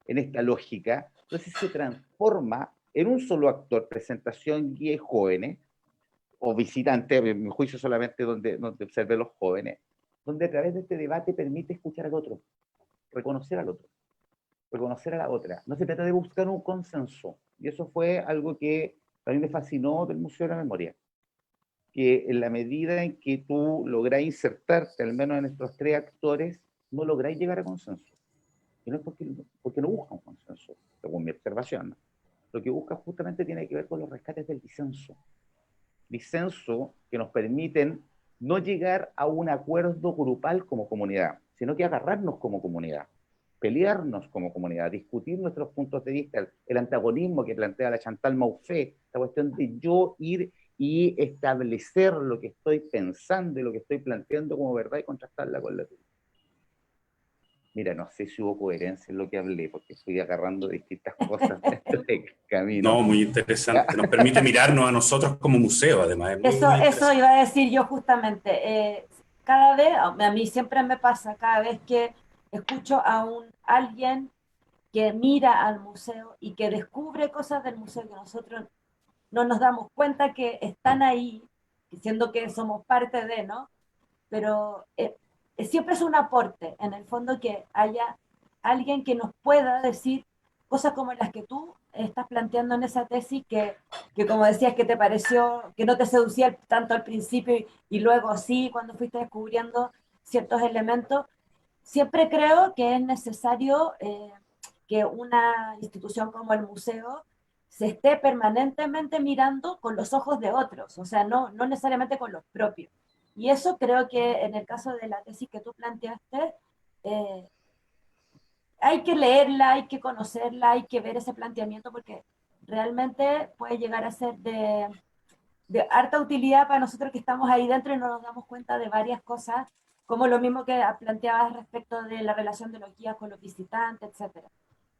en esta lógica. Entonces se transforma en un solo actor, presentación, guía y jóvenes, o visitante, en mi juicio solamente donde observe los jóvenes, donde a través de este debate permite escuchar al otro, reconocer al otro, reconocer a la otra. No se trata de buscar un consenso. Y eso fue algo que a mí me fascinó del Museo de la Memoria. Que en la medida en que tú lográs insertarte, al menos en estos tres actores, no lográis llegar a consenso. Y no es porque no buscan un consenso, según mi observación, ¿no? Lo que busca justamente tiene que ver con los rescates del disenso. Disenso que nos permiten no llegar a un acuerdo grupal como comunidad, sino que agarrarnos como comunidad, pelearnos como comunidad, discutir nuestros puntos de vista, el antagonismo que plantea la Chantal Mouffe, la cuestión de yo ir y establecer lo que estoy pensando y lo que estoy planteando como verdad y contrastarla con la tuya. Mira, no sé si hubo coherencia en lo que hablé, porque estoy agarrando distintas cosas dentro del camino. No, muy interesante. Nos permite mirarnos a nosotros como museo, además. Eso iba a decir yo justamente. Cada vez, a mí siempre me pasa, cada vez que escucho a alguien que mira al museo y que descubre cosas del museo que nosotros no nos damos cuenta que están ahí, siendo que somos parte de, ¿no? Pero siempre es un aporte, en el fondo, que haya alguien que nos pueda decir cosas como las que tú estás planteando en esa tesis, que como decías, que te pareció, que no te seducía tanto al principio y luego sí, cuando fuiste descubriendo ciertos elementos. Siempre creo que es necesario que una institución como el museo se esté permanentemente mirando con los ojos de otros, o sea, no necesariamente con los propios. Y eso creo que en el caso de la tesis que tú planteaste, eh, hay que leerla, hay que conocerla, hay que ver ese planteamiento, porque realmente puede llegar a ser de harta utilidad para nosotros que estamos ahí dentro y no nos damos cuenta de varias cosas, como lo mismo que planteabas respecto de la relación de los guías con los visitantes, etcétera.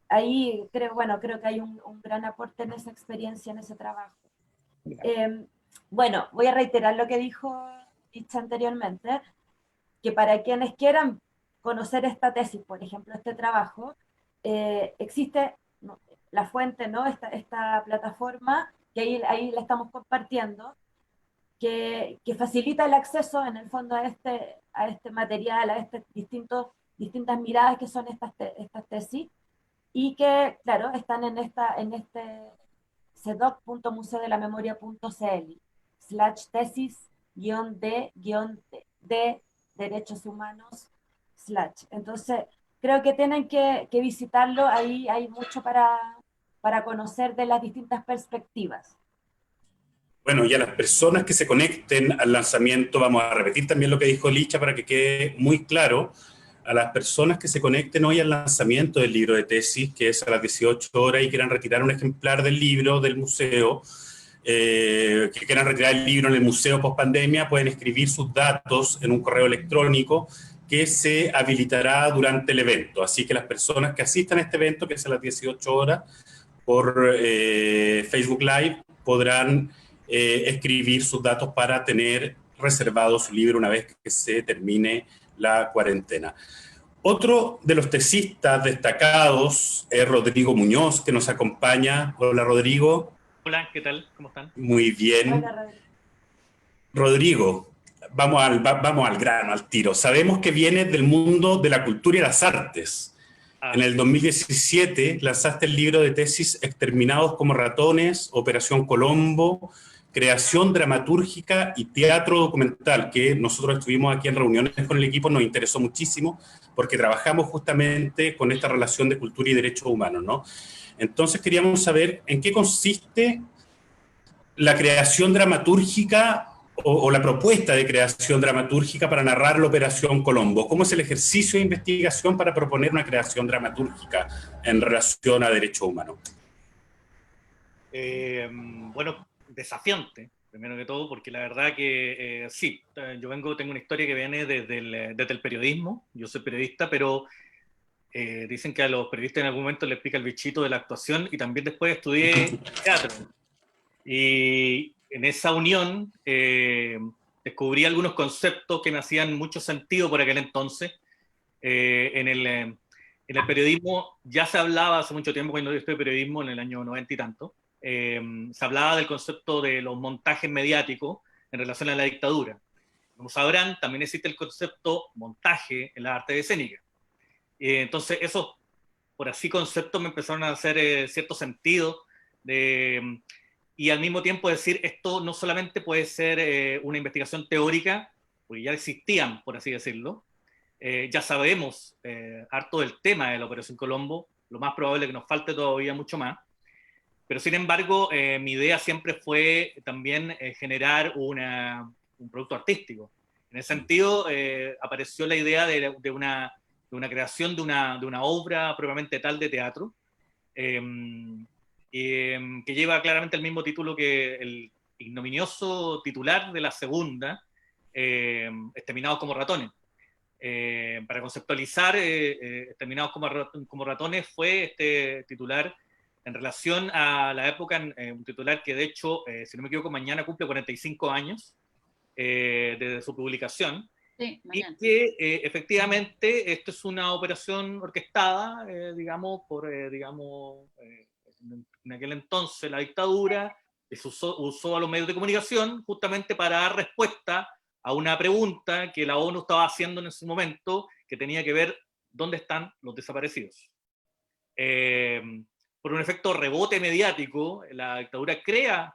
Ahí creo que hay un gran aporte en esa experiencia, en ese trabajo. Bueno, voy a reiterar lo que dijo Licha anteriormente, que para quienes quieran conocer esta tesis, por ejemplo, este trabajo, existe la fuente, ¿no? Esta plataforma que ahí la estamos compartiendo, que facilita el acceso en el fondo a este material, a distintas miradas que son estas tesis, y que, claro, están en este cedoc.museodelamemoriapunto.cl/tesis-de derechos humanos /. Entonces, creo que tienen que visitarlo, ahí hay mucho para conocer de las distintas perspectivas. Bueno, y a las personas que se conecten al lanzamiento, vamos a repetir también lo que dijo Licha para que quede muy claro, a las personas que se conecten hoy al lanzamiento del libro de tesis, que es a las 18 horas, y quieran retirar un ejemplar del libro del museo, que quieran retirar el libro en el museo post pandemia, pueden escribir sus datos en un correo electrónico que se habilitará durante el evento. Así que las personas que asistan a este evento, que es a las 18 horas, por Facebook Live, podrán escribir sus datos para tener reservado su libro una vez que se termine la cuarentena. Otro de los tesistas destacados es Rodrigo Muñoz, que nos acompaña. Hola, Rodrigo. Hola, ¿qué tal? ¿Cómo están? Muy bien. Hola, Rodrigo, vamos al grano, al tiro. Sabemos que vienes del mundo de la cultura y las artes. En el 2017 lanzaste el libro de tesis Exterminados como ratones, Operación Colombo, creación dramatúrgica y teatro documental, que nosotros estuvimos aquí en reuniones con el equipo, nos interesó muchísimo porque trabajamos justamente con esta relación de cultura y derechos humanos, ¿no? Entonces queríamos saber en qué consiste la creación dramatúrgica o la propuesta de creación dramatúrgica para narrar la Operación Colombo. ¿Cómo es el ejercicio de investigación para proponer una creación dramatúrgica en relación a derechos humanos? Bueno, desafiante, primero que todo, porque la verdad que sí, yo tengo una historia que viene desde el periodismo. Yo soy periodista, pero dicen que a los periodistas en algún momento les pica el bichito de la actuación, y también después estudié teatro. Y en esa unión descubrí algunos conceptos que me hacían mucho sentido por aquel entonces. En el periodismo ya se hablaba hace mucho tiempo, cuando yo estudié periodismo en el año 90 y tanto, se hablaba del concepto de los montajes mediáticos en relación a la dictadura. Como sabrán, también existe el concepto montaje en la arte escénica. Entonces esos, por así conceptos, me empezaron a hacer cierto sentido y al mismo tiempo decir, esto no solamente puede ser una investigación teórica, porque ya existían, por así decirlo, ya sabemos harto del tema de la Operación Colombo, lo más probable es que nos falte todavía mucho más, pero sin embargo mi idea siempre fue también generar un producto artístico. En ese sentido apareció la idea de una creación de una obra propiamente tal de teatro, que lleva claramente el mismo título que el ignominioso titular de la segunda, Exterminados como ratones. Para conceptualizar, Exterminados como ratones fue este titular en relación a la época, un titular que de hecho, si no me equivoco, mañana cumple 45 años desde su publicación. Sí, y que efectivamente esto es una operación orquestada, digamos, en aquel entonces la dictadura usó a los medios de comunicación justamente para dar respuesta a una pregunta que la ONU estaba haciendo en ese momento, que tenía que ver dónde están los desaparecidos. Por un efecto rebote mediático, la dictadura crea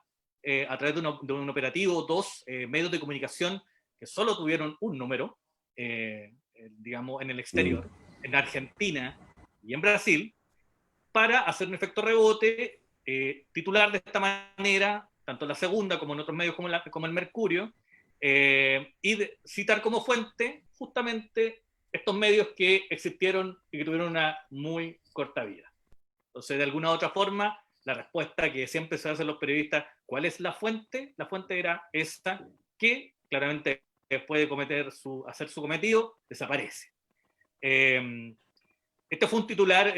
a través de un operativo dos medios de comunicación que solo tuvieron un número, digamos, en el exterior, en Argentina y en Brasil, para hacer un efecto rebote, titular de esta manera, tanto en la segunda como en otros medios como el Mercurio, y citar como fuente justamente estos medios que existieron y que tuvieron una muy corta vida. Entonces, de alguna u otra forma, la respuesta que siempre se hace a los periodistas, ¿cuál es la fuente? La fuente era esta, que claramente después de hacer su cometido, desaparece. Este fue un titular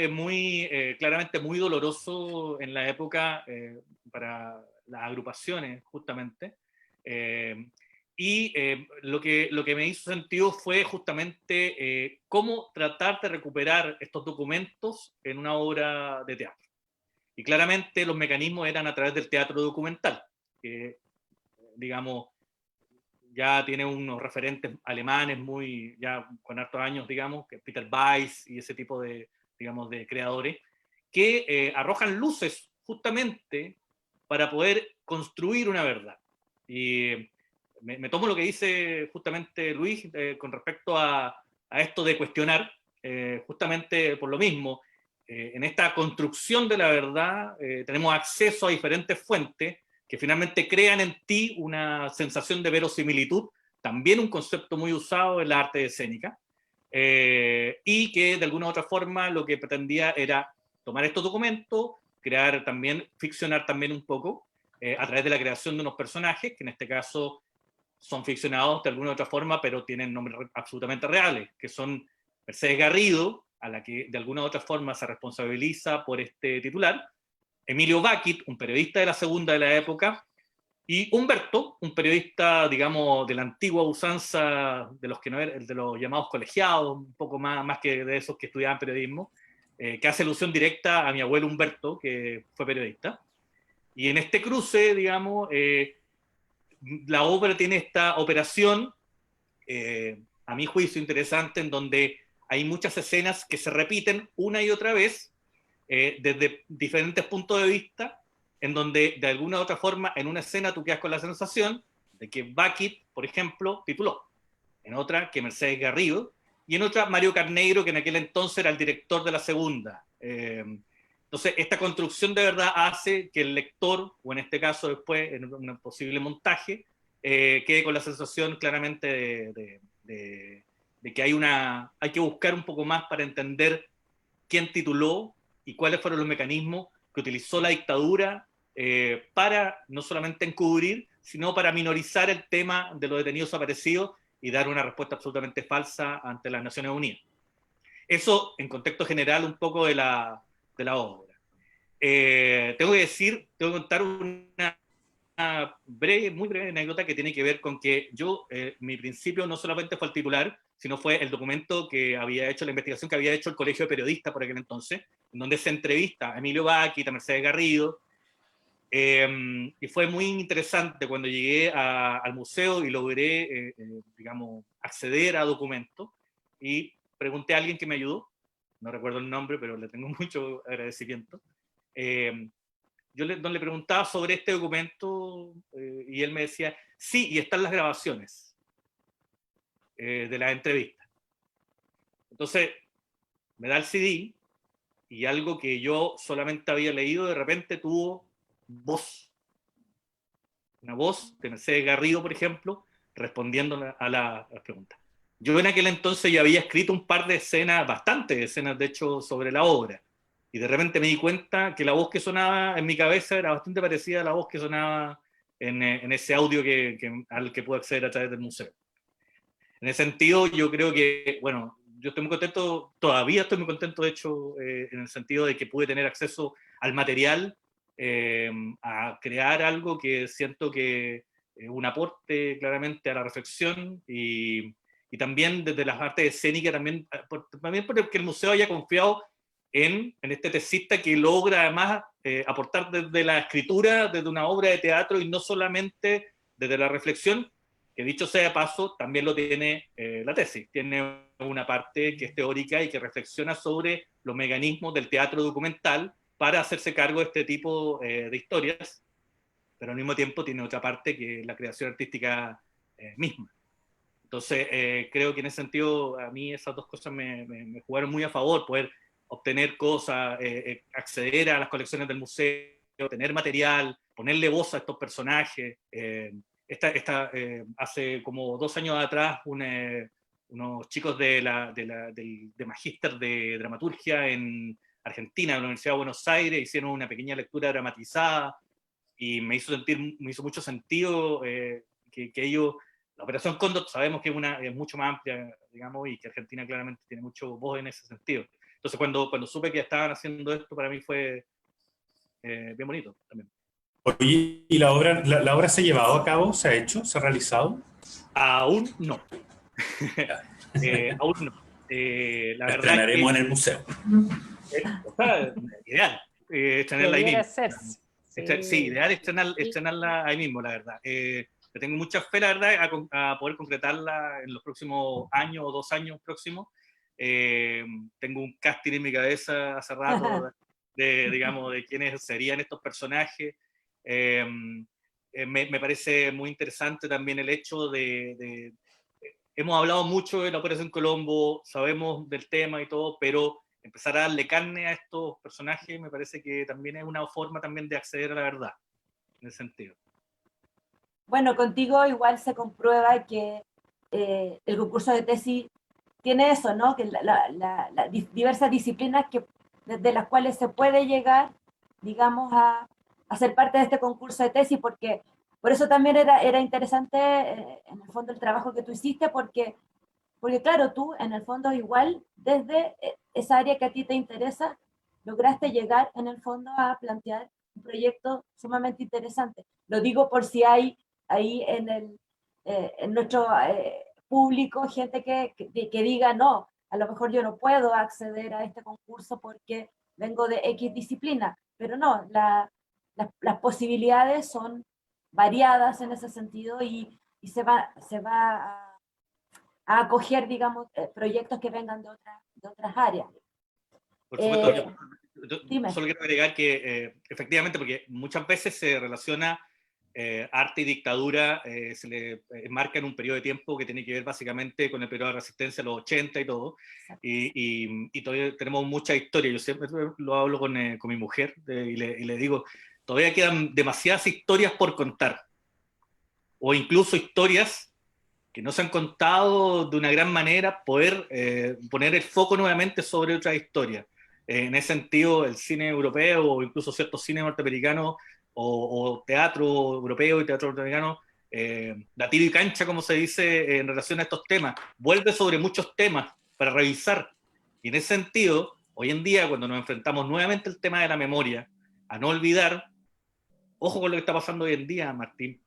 claramente muy doloroso en la época para las agrupaciones, justamente. Lo que me hizo sentido fue justamente cómo tratar de recuperar estos documentos en una obra de teatro. Y claramente los mecanismos eran a través del teatro documental, que, digamos, ya tiene unos referentes alemanes ya con hartos años, digamos, que Peter Weiss y ese tipo de, digamos, de creadores, que arrojan luces justamente para poder construir una verdad. Y me tomo lo que dice justamente Luis con respecto a esto de cuestionar, justamente por lo mismo. En esta construcción de la verdad tenemos acceso a diferentes fuentes, que finalmente crean en ti una sensación de verosimilitud, también un concepto muy usado en la arte escénica, y que de alguna u otra forma lo que pretendía era tomar estos documentos, crear también, ficcionar también un poco, a través de la creación de unos personajes, que en este caso son ficcionados de alguna u otra forma, pero tienen nombres absolutamente reales, que son Mercedes Garrido, a la que de alguna u otra forma se responsabiliza por este titular, Emilio Báquit, un periodista de la segunda de la época, y Humberto, un periodista, digamos, de la antigua usanza de los, que no eran, de los llamados colegiados, un poco más que de esos que estudiaban periodismo, que hace alusión directa a mi abuelo Humberto, que fue periodista. Y en este cruce, digamos, la obra tiene esta operación, a mi juicio, interesante, en donde hay muchas escenas que se repiten una y otra vez, desde diferentes puntos de vista, en donde de alguna u otra forma en una escena tú quedas con la sensación de que Báquit, por ejemplo, tituló, en otra que Mercedes Garrido, y en otra Mario Carneiro, que en aquel entonces era el director de la segunda. Entonces, esta construcción de verdad hace que el lector, o en este caso después en un posible montaje, quede con la sensación claramente de que hay que buscar un poco más para entender quién tituló y cuáles fueron los mecanismos que utilizó la dictadura para no solamente encubrir, sino para minorizar el tema de los detenidos desaparecidos y dar una respuesta absolutamente falsa ante las Naciones Unidas. Eso en contexto general un poco de la obra. Tengo que contar una muy breve anécdota que tiene que ver con que yo, mi principio no solamente fue el titular, sino fue el documento que había hecho, la investigación que había hecho el Colegio de Periodistas por aquel entonces, en donde se entrevista a Emilio Báquit, a Mercedes Garrido, y fue muy interesante cuando llegué al museo y logré, digamos, acceder a documentos, y pregunté a alguien que me ayudó, no recuerdo el nombre, pero le tengo mucho agradecimiento. Yo le preguntaba sobre este documento y él me decía, sí, y están las grabaciones de la entrevista. Entonces, me da el CD y algo que yo solamente había leído, de repente tuvo voz. Una voz de Mercedes Garrido, por ejemplo, respondiendo a las preguntas. Yo en aquel entonces ya había escrito un par de escenas, bastantes escenas de hecho, sobre la obra. Y de repente me di cuenta que la voz que sonaba en mi cabeza era bastante parecida a la voz que sonaba en ese audio al que pude acceder a través del museo. En ese sentido, yo creo que, bueno, yo estoy muy contento, todavía estoy muy contento, de hecho, en el sentido de que pude tener acceso al material, a crear algo que siento que es un aporte claramente a la reflexión y también desde las artes escénicas, también porque el museo haya confiado en este tesista que logra además aportar desde la escritura, desde una obra de teatro y no solamente desde la reflexión, que dicho sea de paso, también lo tiene la tesis. Tiene una parte que es teórica y que reflexiona sobre los mecanismos del teatro documental para hacerse cargo de este tipo de historias, pero al mismo tiempo tiene otra parte que es la creación artística misma. Entonces, creo que en ese sentido, a mí esas dos cosas me jugaron muy a favor, poder obtener cosas, acceder a las colecciones del museo, tener material, ponerle voz a estos personajes. Hace como 2 años atrás, unos chicos de Magíster de Dramaturgia en Argentina, en la Universidad de Buenos Aires, hicieron una pequeña lectura dramatizada y me hizo mucho sentido que ellos, la Operación Cóndor sabemos que es mucho más amplia, digamos, y que Argentina claramente tiene mucho voz en ese sentido. Entonces cuando supe que estaban haciendo esto, para mí fue bien bonito también. Oye, ¿y la obra se ha llevado a cabo? ¿Se ha hecho? ¿Se ha realizado? Aún no. Aún no. La verdad estrenaremos en el museo. O sea, ideal. Estrenarla ahí mismo. Sí, ideal estrenarla ahí mismo, la verdad. Tengo mucha fe, la verdad, a poder concretarla en los próximos años o 2 años próximos. Tengo un casting en mi cabeza hace rato digamos, de quiénes serían estos personajes. Me parece muy interesante también el hecho hemos hablado mucho de la Operación Colombo, sabemos del tema y todo, pero empezar a darle carne a estos personajes me parece que también es una forma también de acceder a la verdad. en ese sentido. Bueno, contigo igual se comprueba que el concurso de tesis tiene eso, ¿no? Que diversas disciplinas desde las cuales se puede llegar, digamos, a ser parte de este concurso de tesis, porque por eso también era interesante, en el fondo, el trabajo que tú hiciste, porque claro, tú, en el fondo, igual, desde esa área que a ti te interesa, lograste llegar, en el fondo, a plantear un proyecto sumamente interesante. Lo digo por si hay ahí en nuestro público gente que diga, no, a lo mejor yo no puedo acceder a este concurso porque vengo de X disciplina, pero no, las posibilidades son variadas en ese sentido y se va a acoger, digamos, proyectos que vengan de otras áreas. Por supuesto, dime. solo quiero agregar que efectivamente, porque muchas veces se relaciona arte y dictadura, se le enmarca en un periodo de tiempo que tiene que ver básicamente con el periodo de resistencia, los 80 y todo, y todavía tenemos mucha historia. Yo siempre lo hablo con mi mujer y le digo, todavía quedan demasiadas historias por contar, o incluso historias que no se han contado de una gran manera, poder poner el foco nuevamente sobre otras historias. En ese sentido, el cine europeo o incluso ciertos cines norteamericanos o teatro europeo y teatro norteamericano, da tiro y cancha, como se dice, en relación a estos temas, vuelve sobre muchos temas para revisar. Y en ese sentido, hoy en día, cuando nos enfrentamos nuevamente al tema de la memoria, a no olvidar, ojo con lo que está pasando hoy en día, Martín,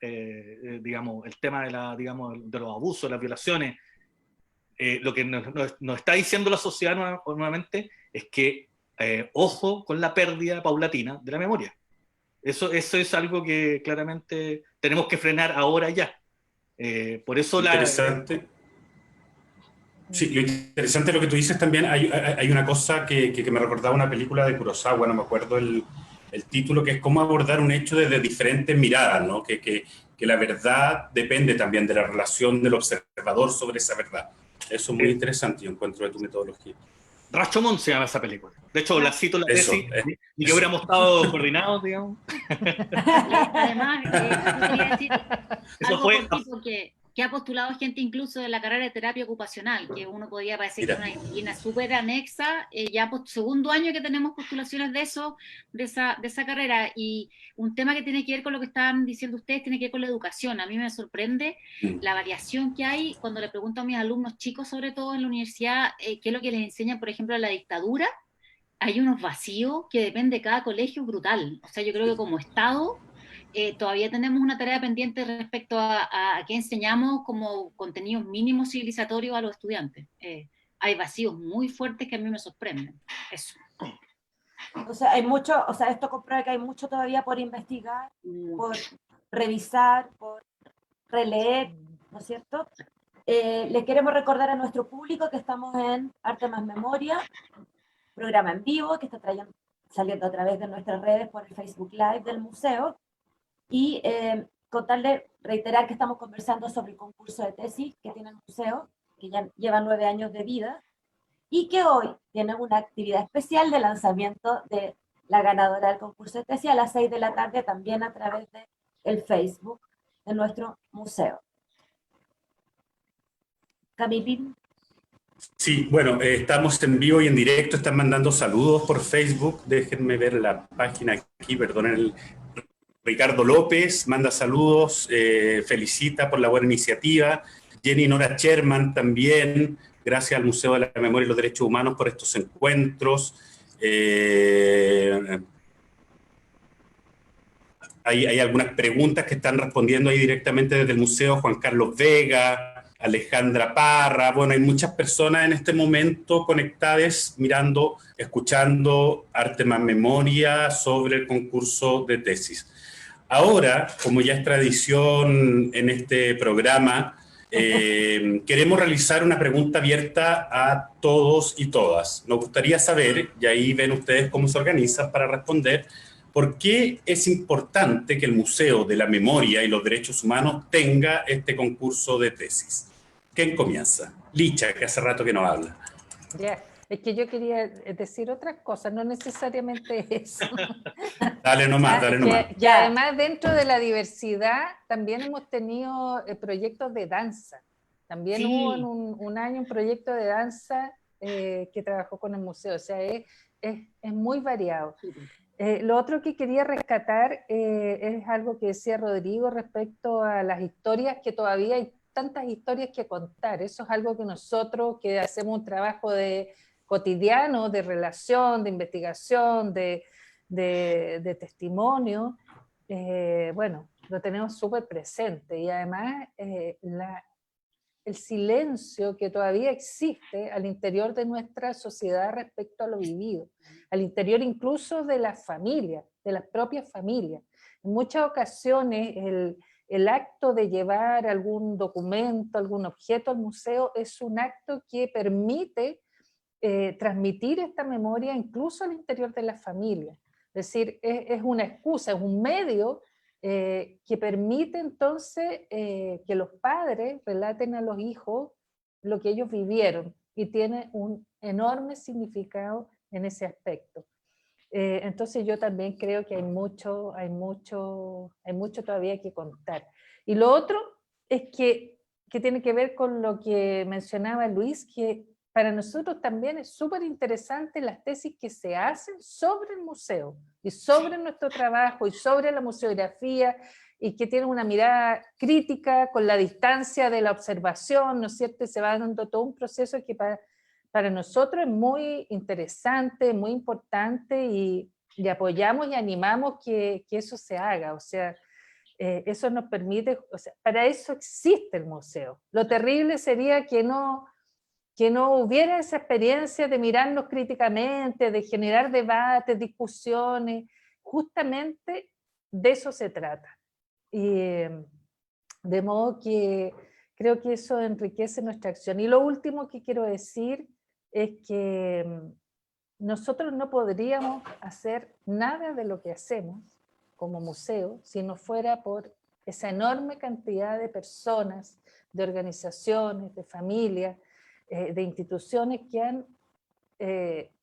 digamos, el tema de los abusos, las violaciones. Lo que nos está diciendo la sociedad nuevamente es que ojo con la pérdida paulatina de la memoria. Eso es algo que claramente tenemos que frenar ahora ya. Por eso interesante. Sí, lo interesante de lo que tú dices también, hay una cosa que me recordaba una película de Kurosawa, no me acuerdo el título, que es cómo abordar un hecho desde diferentes miradas, ¿no? Que la verdad depende también de la relación del observador sobre esa verdad. Eso es muy interesante, yo encuentro, de tu metodología. Rashomon se llama esa película. De hecho, la cito en la tesis, ni que hubiéramos estado coordinados, digamos. Además, quería decir Eso algo fue cortito que ha postulado gente incluso de la carrera de terapia ocupacional, que uno podía parecer que es una disciplina súper anexa, ya segundo año que tenemos postulaciones de esa carrera, y un tema que tiene que ver con lo que estaban diciendo ustedes, tiene que ver con la educación. A mí me sorprende la variación que hay cuando le pregunto a mis alumnos chicos, sobre todo en la universidad, qué es lo que les enseñan, por ejemplo, en la dictadura. Hay unos vacíos que depende de cada colegio brutal. O sea, yo creo que como Estado todavía tenemos una tarea pendiente respecto a qué enseñamos como contenidos mínimos civilizatorios a los estudiantes. Hay vacíos muy fuertes que a mí me sorprenden. Eso. O sea, esto comprueba que hay mucho todavía por investigar, por revisar, por releer, ¿no es cierto? Les queremos recordar a nuestro público que estamos en Arte Más Memoria, programa en vivo que está saliendo a través de nuestras redes por el Facebook Live del museo, y reiterar que estamos conversando sobre el concurso de tesis que tiene el museo, que ya lleva 9 años de vida, y que hoy tiene una actividad especial de lanzamiento de la ganadora del concurso de tesis a las 6 de la tarde, también a través del Facebook de nuestro museo. Camilín. Sí, bueno, estamos en vivo y en directo, están mandando saludos por Facebook, déjenme ver la página aquí, perdonen. Ricardo López manda saludos, felicita por la buena iniciativa. Jenny Nora Sherman también, gracias al Museo de la Memoria y los Derechos Humanos por estos encuentros. Hay algunas preguntas que están respondiendo ahí directamente desde el museo, Juan Carlos Vega, Alejandra Parra. Bueno, hay muchas personas en este momento conectadas, mirando, escuchando Arte Más Memoria sobre el concurso de tesis. Ahora, como ya es tradición en este programa, queremos realizar una pregunta abierta a todos y todas. Nos gustaría saber, y ahí ven ustedes cómo se organizan para responder, ¿por qué es importante que el Museo de la Memoria y los Derechos Humanos tenga este concurso de tesis? ¿Quién comienza? Licha, que hace rato que no habla. Es que yo quería decir otras cosas, no necesariamente eso. Dale nomás, dale nomás. Que además dentro de la diversidad también hemos tenido proyectos de danza. También hubo en un año un proyecto de danza que trabajó con el museo, o sea, es muy variado. Lo otro que quería rescatar es algo que decía Rodrigo respecto a las historias, que todavía hay tantas historias que contar. Eso es algo que nosotros, que hacemos un trabajo cotidiano, de relación, de investigación, de testimonio, bueno, lo tenemos súper presente. Y además el silencio que todavía existe al interior de nuestra sociedad respecto a lo vivido, al interior incluso de las familias, de las propias familias. En muchas ocasiones el acto de llevar algún documento, algún objeto al museo es un acto que permite transmitir esta memoria incluso al interior de la familia. Es decir, es una excusa, es un medio que permite entonces que los padres relaten a los hijos lo que ellos vivieron, y tiene un enorme significado en ese aspecto. Entonces yo también creo que hay mucho todavía que contar. Y lo otro es que tiene que ver con lo que mencionaba Luis, que para nosotros también es súper interesante las tesis que se hacen sobre el museo y sobre nuestro trabajo y sobre la museografía, y que tienen una mirada crítica con la distancia de la observación, ¿no es cierto? Y se va dando todo un proceso que para nosotros es muy interesante, muy importante, y apoyamos y animamos que eso se haga. O sea, eso nos permite, o sea, para eso existe el museo. Lo terrible sería que no hubiera esa experiencia de mirarnos críticamente, de generar debates, discusiones. Justamente de eso se trata. Y de modo que creo que eso enriquece nuestra acción. Y lo último que quiero decir es que nosotros no podríamos hacer nada de lo que hacemos como museo si no fuera por esa enorme cantidad de personas, de organizaciones, de familias, de instituciones que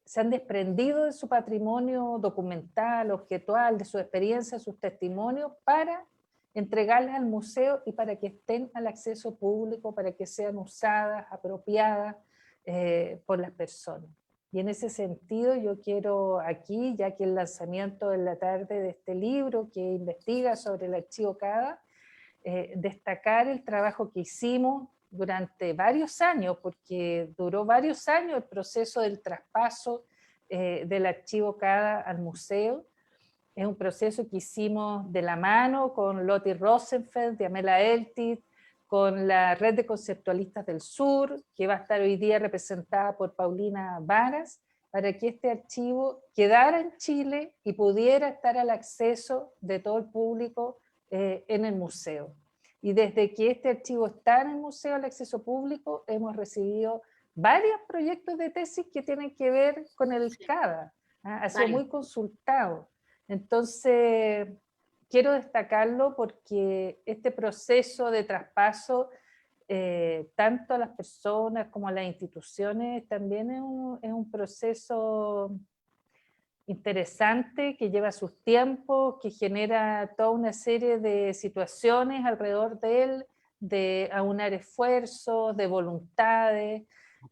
se han desprendido de su patrimonio documental, objetual, de su experiencia, sus testimonios, para entregarlas al museo y para que estén al acceso público, para que sean usadas, apropiadas por las personas. Y en ese sentido yo quiero aquí, ya que el lanzamiento en la tarde de este libro que investiga sobre el archivo CADA, destacar el trabajo que hicimos durante varios años, porque duró varios años el proceso del traspaso del archivo CADA al museo. Es un proceso que hicimos de la mano con Lotti Rosenfeld, de Amela Eltit, con la Red de Conceptualistas del Sur, que va a estar hoy día representada por Paulina Varas, para que este archivo quedara en Chile y pudiera estar al acceso de todo el público en el museo. Y desde que este archivo está en el museo al acceso público, hemos recibido varios proyectos de tesis que tienen que ver con el CADA. Ha sido muy consultado. Entonces, quiero destacarlo porque este proceso de traspaso, tanto a las personas como a las instituciones, también es un proceso interesante, que lleva sus tiempos, que genera toda una serie de situaciones alrededor de él, de aunar esfuerzos, de voluntades,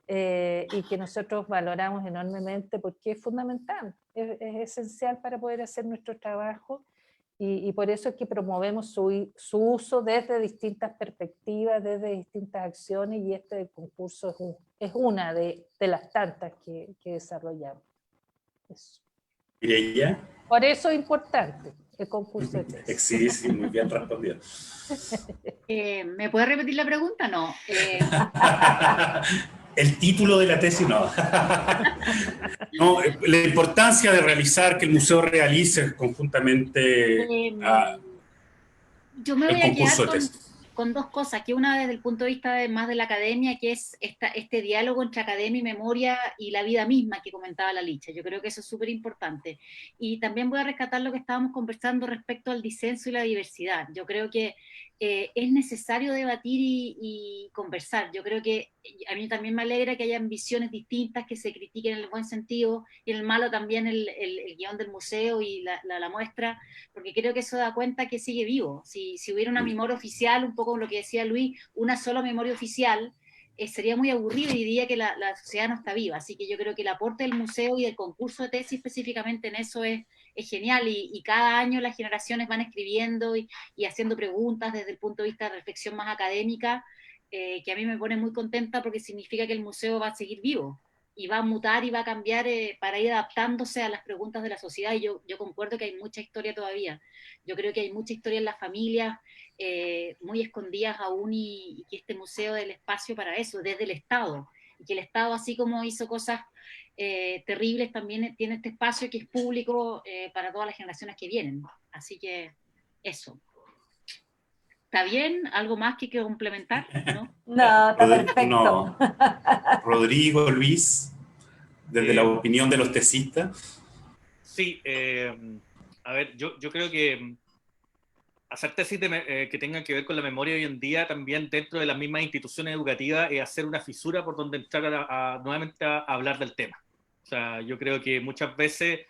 y que nosotros valoramos enormemente porque es fundamental, es esencial para poder hacer nuestro trabajo, y por eso es que promovemos su uso desde distintas perspectivas, desde distintas acciones, y este concurso es una de las tantas que desarrollamos. Eso. ¿Mireya? Por eso es importante el concurso de tesis. Sí, sí, muy bien respondido. ¿Me puede repetir la pregunta? No. El título de la tesis no. No, la importancia de realizar, que el museo realice conjuntamente yo me voy el a concurso quedar de tesis. con dos cosas, que una desde el punto de vista más de la academia, que es este diálogo entre academia y memoria y la vida misma que comentaba la Licha. Yo creo que eso es súper importante. Y también voy a rescatar lo que estábamos conversando respecto al disenso y la diversidad. Yo creo que es necesario debatir y conversar. Yo creo que a mí también me alegra que hayan visiones distintas, que se critiquen en el buen sentido, y en el malo también el guión del museo y la muestra, porque creo que eso da cuenta que sigue vivo. Si hubiera una memoria oficial, un poco lo que decía Luis, una sola memoria oficial, sería muy aburrido y diría que la sociedad no está viva. Así que yo creo que el aporte del museo y del concurso de tesis específicamente en eso es genial, y cada año las generaciones van escribiendo y haciendo preguntas desde el punto de vista de reflexión más académica, que a mí me pone muy contenta porque significa que el museo va a seguir vivo y va a mutar y va a cambiar para ir adaptándose a las preguntas de la sociedad. Y yo concuerdo que hay mucha historia todavía. Yo creo que hay mucha historia en las familias, muy escondidas aún, y que este museo es el espacio para eso, desde el Estado. Y que el Estado, así como hizo cosas terribles, también tiene este espacio que es público para todas las generaciones que vienen. Así que eso. ¿Está bien? ¿Algo más que complementar? ¿No? No, está perfecto. No. Rodrigo, Luis, desde la opinión de los tesistas. Sí, a ver, yo creo que hacer tesis que tengan que ver con la memoria hoy en día también dentro de las mismas instituciones educativas es hacer una fisura por donde entrar nuevamente a hablar del tema. O sea, yo creo que muchas veces,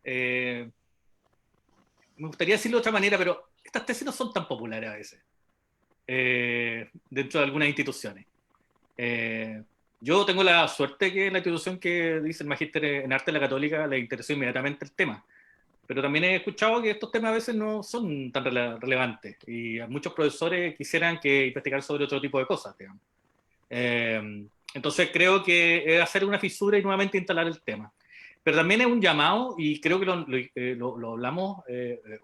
me gustaría decirlo de otra manera, pero estas tesis no son tan populares a veces dentro de algunas instituciones. Yo tengo la suerte que en la institución que dice el Magíster en Arte de la Católica le interesó inmediatamente el tema. Pero también he escuchado que estos temas a veces no son tan relevantes y muchos profesores quisieran que investigar sobre otro tipo de cosas, digamos. Entonces creo que es hacer una fisura y nuevamente instalar el tema. Pero también es un llamado, y creo que lo hablamos,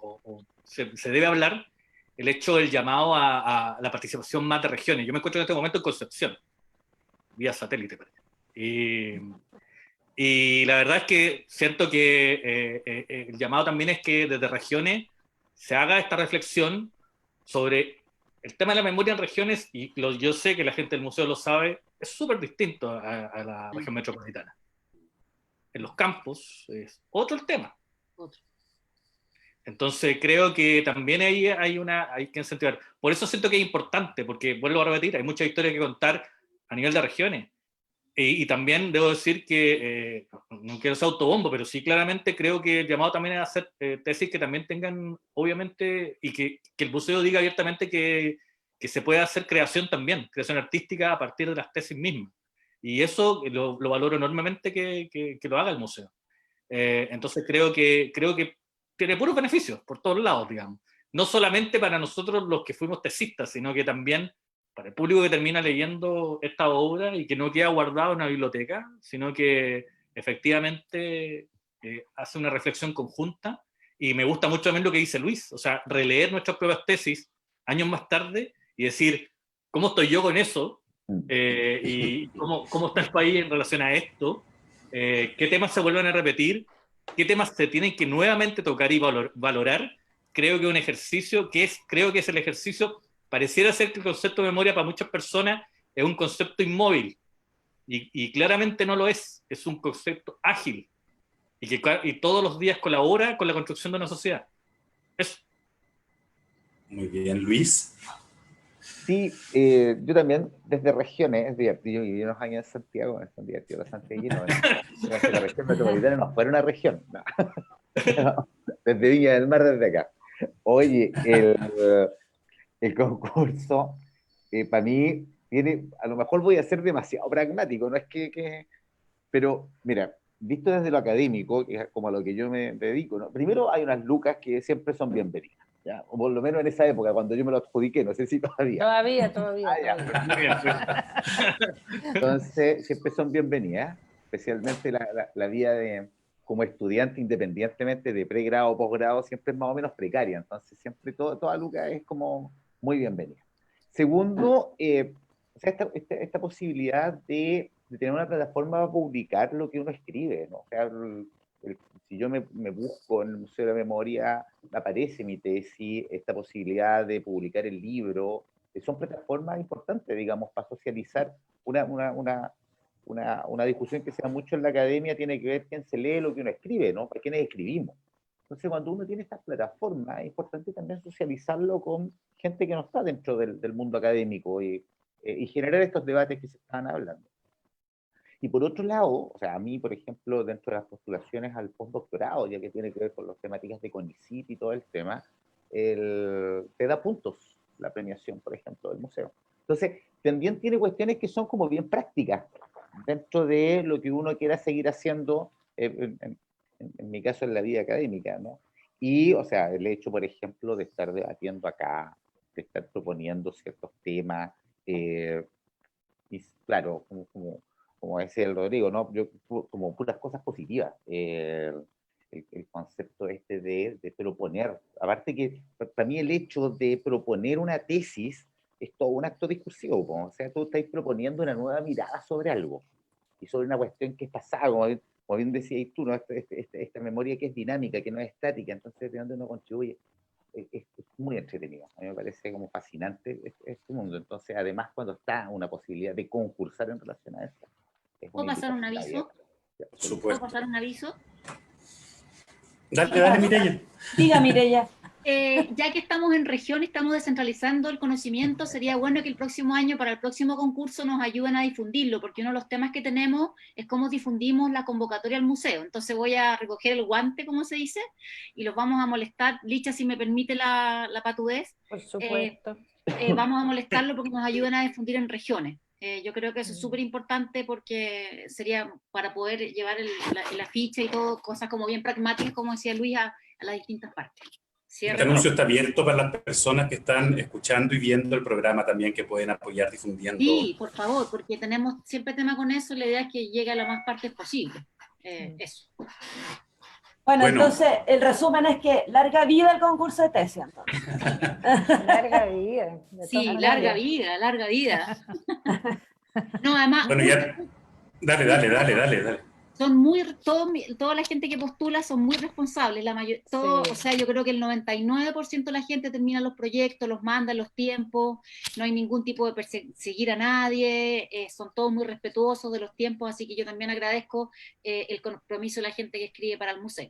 o se debe hablar, el hecho del llamado a la participación más de regiones. Yo me encuentro en este momento en Concepción, vía satélite, y la verdad es que siento que el llamado también es que desde regiones se haga esta reflexión sobre el tema de la memoria en regiones, y yo sé que la gente del museo lo sabe, es súper distinto a la región metropolitana. En los campos es otro el tema. Entonces creo que también ahí hay que incentivar. Por eso siento que es importante, porque vuelvo a repetir, hay mucha historia que contar a nivel de regiones. Y también debo decir que, no quiero ser autobombo, pero sí claramente creo que el llamado también es a hacer tesis que también tengan, obviamente, y que el museo diga abiertamente que se puede hacer creación también, creación artística a partir de las tesis mismas. Y eso lo valoro enormemente que lo haga el museo. Entonces creo que tiene puros beneficios por todos lados, digamos. No solamente para nosotros los que fuimos tesistas, sino que también para el público que termina leyendo esta obra y que no queda guardado en una biblioteca, sino que efectivamente hace una reflexión conjunta. Y me gusta mucho también lo que dice Luis, o sea, releer nuestras propias tesis años más tarde y decir, ¿cómo estoy yo con eso? Y cómo está el país en relación a esto, qué temas se vuelven a repetir, qué temas se tienen que nuevamente tocar y valorar. Creo que un ejercicio creo que es el ejercicio. Pareciera ser que el concepto de memoria para muchas personas es un concepto inmóvil, y claramente no lo es un concepto ágil, y todos los días colabora con la construcción de una sociedad. Eso. Muy bien, Luis. Sí, yo también, desde regiones, es divertido. Viví unos años en Santiago, son divertidos los santiaguinos. La región metropolitana no fuera una región, no. Desde Viña del Mar, desde acá. Oye, el concurso, para mí, a lo mejor voy a ser demasiado pragmático, no es pero mira, visto desde lo académico, que es como a lo que yo me dedico, ¿no? Primero hay unas lucas que siempre son bienvenidas, ¿ya? O por lo menos en esa época, cuando yo me lo adjudiqué, no sé si todavía. Todavía. Entonces, siempre son bienvenidas, especialmente la vida como estudiante, independientemente de pregrado o posgrado, siempre es más o menos precaria, entonces siempre toda luca es como muy bienvenida. Segundo, o sea, esta posibilidad de tener una plataforma para publicar lo que uno escribe, ¿no? O sea, si yo me busco en el Museo de la Memoria, aparece mi tesis, esta posibilidad de publicar el libro, son plataformas importantes, digamos, para socializar una discusión que se da mucho en la academia, tiene que ver quién se lee lo que uno escribe, ¿no? ¿Para quiénes escribimos? Entonces, cuando uno tiene estas plataformas, es importante también socializarlo con gente que no está dentro del mundo académico y generar estos debates que se estaban hablando. Y por otro lado, o sea, a mí, por ejemplo, dentro de las postulaciones al postdoctorado, ya que tiene que ver con las temáticas de CONICYT y todo el tema, te da puntos la premiación, por ejemplo, del museo. Entonces, también tiene cuestiones que son como bien prácticas dentro de lo que uno quiera seguir haciendo, en mi caso, en la vida académica, ¿no? Y, o sea, el hecho, por ejemplo, de estar debatiendo acá, de estar proponiendo ciertos temas, y claro, como decía el Rodrigo, ¿no? Yo, como puras cosas positivas. El concepto este de proponer, aparte que para mí el hecho de proponer una tesis es todo un acto discursivo, ¿no? O sea, tú estás proponiendo una nueva mirada sobre algo, y sobre una cuestión que es pasada, como bien decías tú, ¿no? Esta memoria que es dinámica, que no es estática, entonces de dónde uno contribuye. Es muy entretenido, a mí me parece como fascinante este mundo. Entonces, además, cuando está una posibilidad de concursar en relación a eso, es ¿Puedo una pasar un invitación aviso? abierta. Por supuesto. ¿Puedo pasar un aviso? Dale, Mireya. Diga, Mireya. Ya que estamos en región, estamos descentralizando el conocimiento, sería bueno que el próximo año, para el próximo concurso, nos ayuden a difundirlo, porque uno de los temas que tenemos es cómo difundimos la convocatoria al museo. Entonces voy a recoger el guante, como se dice, y los vamos a molestar. Licha, si me permite la patudez, Por supuesto. vamos a molestarlo porque nos ayuden a difundir en regiones. Yo creo que eso es súper importante porque sería para poder llevar el afiche y todo, cosas como bien pragmáticas, como decía Luis, a las distintas partes. Este anuncio está abierto para las personas que están escuchando y viendo el programa también, que pueden apoyar difundiendo. Sí, por favor, porque tenemos siempre tema con eso, la idea es que llegue a la más partes posible. Eso. Bueno, Bueno. entonces el resumen es que larga vida el concurso de tesis, entonces. Larga vida. Sí, larga vida, larga vida. No, además, Bueno, ya. Dale. son toda la gente que postula son muy responsables, Sí. o sea, yo creo que el 99% de la gente termina los proyectos, los manda en los tiempos, no hay ningún tipo de perseguir a nadie, son todos muy respetuosos de los tiempos, así que yo también agradezco el compromiso de la gente que escribe para el museo.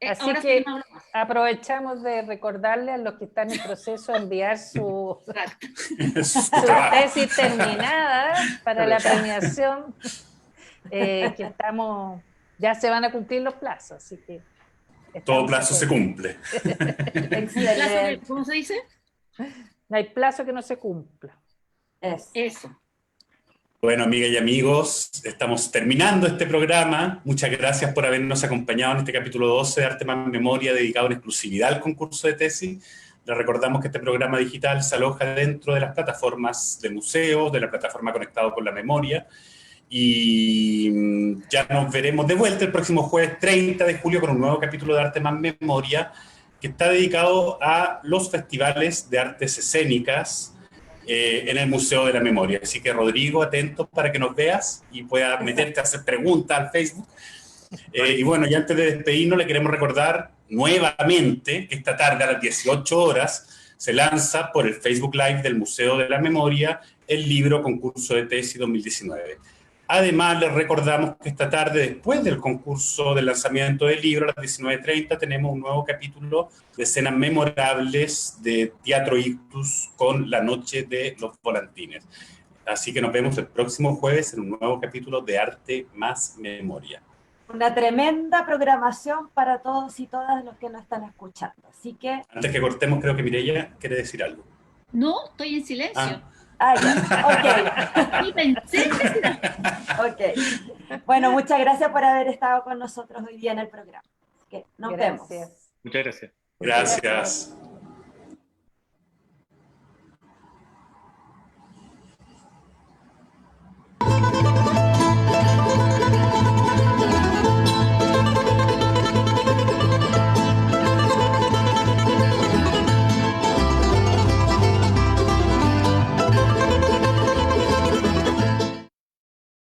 Así Ahora que sí no hablo más. aprovechamos de recordarle a los que están en proceso de enviar su Trabajo. tesis terminada para la premiación, que ya se van a cumplir los plazos, así que Todo plazo se cumple. Excelente. ¿Cómo se dice? no hay plazo que no se cumpla. Eso. Bueno, amigas y amigos, estamos terminando este programa. Muchas gracias por habernos acompañado en este capítulo 12 de Arte más Memoria, dedicado en exclusividad al concurso de tesis. Les recordamos que este programa digital se aloja dentro de las plataformas de museos, de la plataforma Conectado con la Memoria, y ya nos veremos de vuelta el próximo jueves 30 de julio con un nuevo capítulo de Arte más Memoria, que está dedicado a los festivales de artes escénicas en el Museo de la Memoria. Así que, Rodrigo, atento para que nos veas y puedas meterte a hacer preguntas al Facebook. Y bueno, y antes de despedirnos, le queremos recordar nuevamente que esta tarde a las 18 horas se lanza por el Facebook Live del Museo de la Memoria el libro Concurso de Tesis 2019. Además, les recordamos que esta tarde, después del concurso del lanzamiento del libro, a las 19:30, tenemos un nuevo capítulo de escenas memorables de Teatro Ictus con La Noche de los Volantines. Así que nos vemos el próximo jueves en un nuevo capítulo de Arte más Memoria. Una tremenda programación para todos y todas los que nos están escuchando. Así que... Antes que cortemos, creo que Mireya quiere decir algo. No, estoy en silencio. ya, Ni pensé en decir algo. ok. Bueno, muchas gracias por haber estado con nosotros hoy día en el programa. Así que nos vemos. Gracias. Muchas gracias. Gracias.